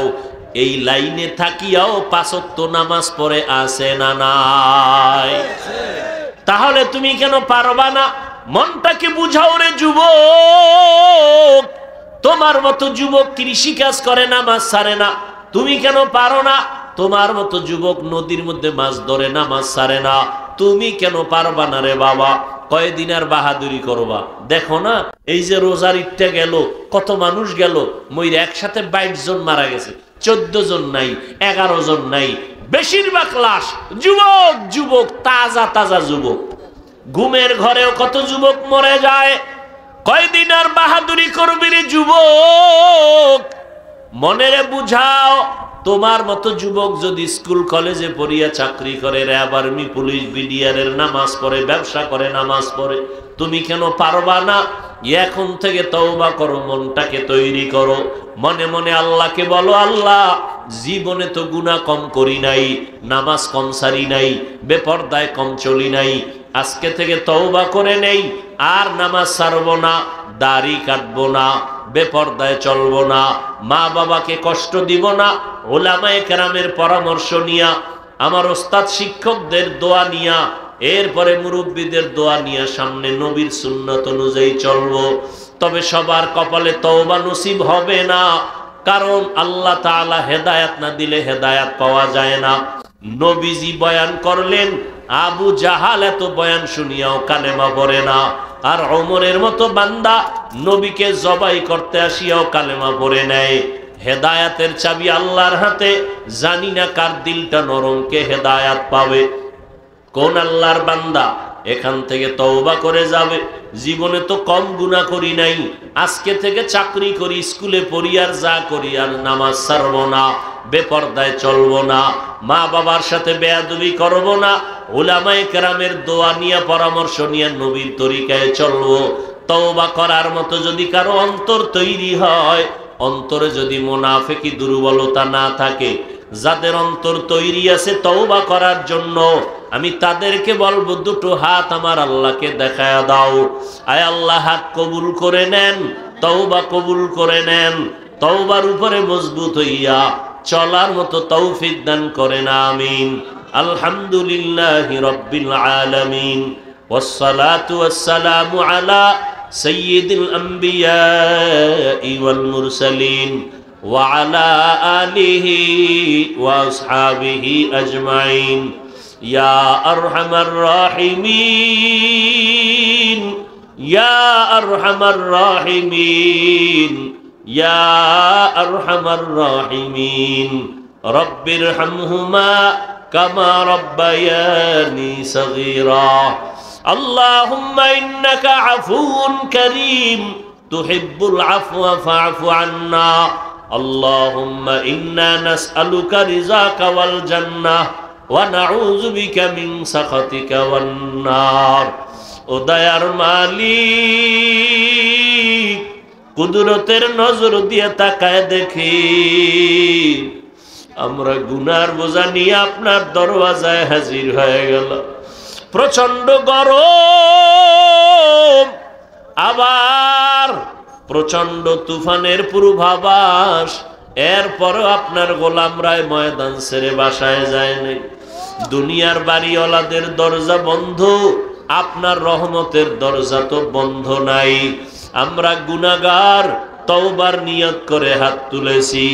S1: এই লাইনে থাকিয়াও 5 ওয়াক্ত নামাজ পড়ে আছে না নাই? তাহলে তুমি কেন পারবা না? মনটাকে বুঝাও রে যুবক। তোমার মতো যুবক কৃষি কাজ করে, নামাজ ছাড়ে না, তুমি কেন পারো না? তোমার মতো যুবক নদীর মধ্যে মাছ ধরে, নামাজ ছাড়ে না, তুমি কেন পারবা না রে বাবা? কয়দিন আর বাহাদুরি করবা? দেখো না, এই যে রোজার ঈদটা গেল, কত মানুষ গেল, মইরা একসাথে 22 জন মারা গেছে, 14 জন নাই, 11 জন নাই, বেশিরভাগ লাশ যুবক। যুবক, তাজা তাজা যুবক। ঘুমের ঘরেও কত যুবক মরে যায়। কয়দিন আর বাহাদুরি করবি রে যুবক? মনেরে বুঝাও, তোমার মতো যুবক যদি স্কুল কলেজে পড়িয়া চাকরি করে, র্যাব, আর্মি, পুলিশ, বিডিআরের নামাজ পড়ে, ব্যবসা করে, নামাজ পড়ে, তুমি কেন পারবা না? এখন থেকে তওবা করো, মনটাকে তৈরি করো, মনে মনে আল্লাহকে বলো, আল্লাহ, জীবনে তো গুনাহ কম করি নাই, নামাজ কম সারি নাই, বেপরদায় কম চলি নাই, আজকে থেকে তওবা করে নেই, আর নামাজ ছাড়বো না, দাড়ি কাটবো না, বেপরদায় চলবো না, মা বাবাকে কষ্ট দিব না, উলামায়ে কেরামের পরামর্শ নিয়া, আমার ওস্তাদ শিক্ষকদের দোয়া নিয়া, এরপরে মুরব্বীদের দোয়া নিয়া সামনে নবীর সুন্নাত অনুযায়ী চলবো। তবে সবার কপালে তওবা নসিব হবে না, কারণ আল্লাহ তাআলা হেদায়েত না দিলে হেদায়েত পাওয়া যায় না। নবীজি বয়ান করলেন, আবু জাহাল এত বয়ান শুনিয়াও কালেমা পড়ে না, আর ওমরের মতো বান্দা নবীকে জবাই করতে আসিয়াও কালেমা পড়ে নেয়। হেদায়াতের চাবি আল্লাহর হাতে, জানি না কার দিলটা নরম, কে হেদায়াত পাবে, কোন আল্লাহর বান্দা এখান থেকে তওবা করে যাবে। জীবনে তো কম গুনাহ করি নাই, আজকে থেকে চাকরি করি, স্কুলে পড়ি, আর যা করি, আর নামাজ ছাড়বো না, বেপরদায় চলবো না, মা বাবার সাথে বেয়াদবি করবো না, উলামায়ে কেরামের দোয়া নিয়ে, পরামর্শ নিয়ে নবীর তরিকায় চলবো। তওবা করার মতো যদি কারো অন্তর তৈরি হয়, অন্তরে যদি মুনাফিকি দুর্বলতা না থাকে, যাদের অন্তর তৈরি আছে তওবা করার জন্য, আমি তাদেরকে বলবো, দুটো হাত আমার আল্লাহকে দেখায়া দাও। আয় আল্লাহ, হাত কবুল করে নেন, তওবা কবুল করে নেন, তওবার উপরে মজবুত হইয়া চলার মতো তৌফিক দান করেন, আমিন। আলহামদুলিল্লাহি রাব্বিল আলামিন, ওয়াসসালাতু ওয়াসসালামু আলা সাইয়্যিদিল আম্বিয়াই ওয়াল মুরসালিন ওয়া আলা আলিহি ওয়া আসহাবিহি আজমাইন। ইয়া আরহামার রাহিমিন, ইয়া আরহামার রাহিমিন, ইয়া আরহামার রাহিমিন, রব্বিরহামহুমা কামা রব্বায়ানি সগীরা। আল্লাহুম্মা ইন্নাকা আফুউন কারীম তুহিব্বুল আফওয়া ফা'ফু আন্না। আল্লাহুম্মা ইন্না নাসআলুকা রিযাকা ওয়াল জান্নাহ ওয়া নাউযু বিকা মিন সাখাতিকা ওয়ান নার। ও দয়ার মালিক, কুদরতের নজর দিয়ে তাকায় দেখি আমরা গুনার বোঝা নিয়ে আপনার দরওয়াজায় হাজির হয়ে গেল। প্রচন্ড গরম, আবার প্রচন্ড তুফানের পূর্বাভাস, এরপরও আপনার গোলামরায় ময়দান ছেড়ে বাসায় যায় নাই। দুনিয়ার বাড়িওয়ালাদের দরজা বন্ধ, আপনার রহমতের দরজা তো বন্ধ নাই। আমরা গুনাহগার, তওবার নিয়ত করে হাত তুলেছি,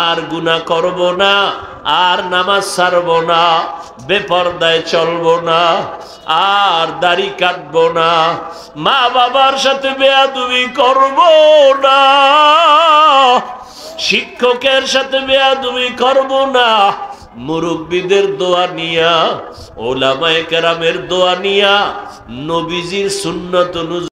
S1: আর গুনাহ করব না, আর নামাজ ছাড়ব না, বেপরদায় চলব না, আর দাড়ি কাটব না, মা বাবার সাথে বেয়াদবি করব না, শিক্ষকের সাথে বেয়াদবি করব না, মুরব্বীদের দোয়া নিয়া, ওলামায়ে কেরামের দোয়া নিয়া, নবীজির সুন্নত অনুযায়ী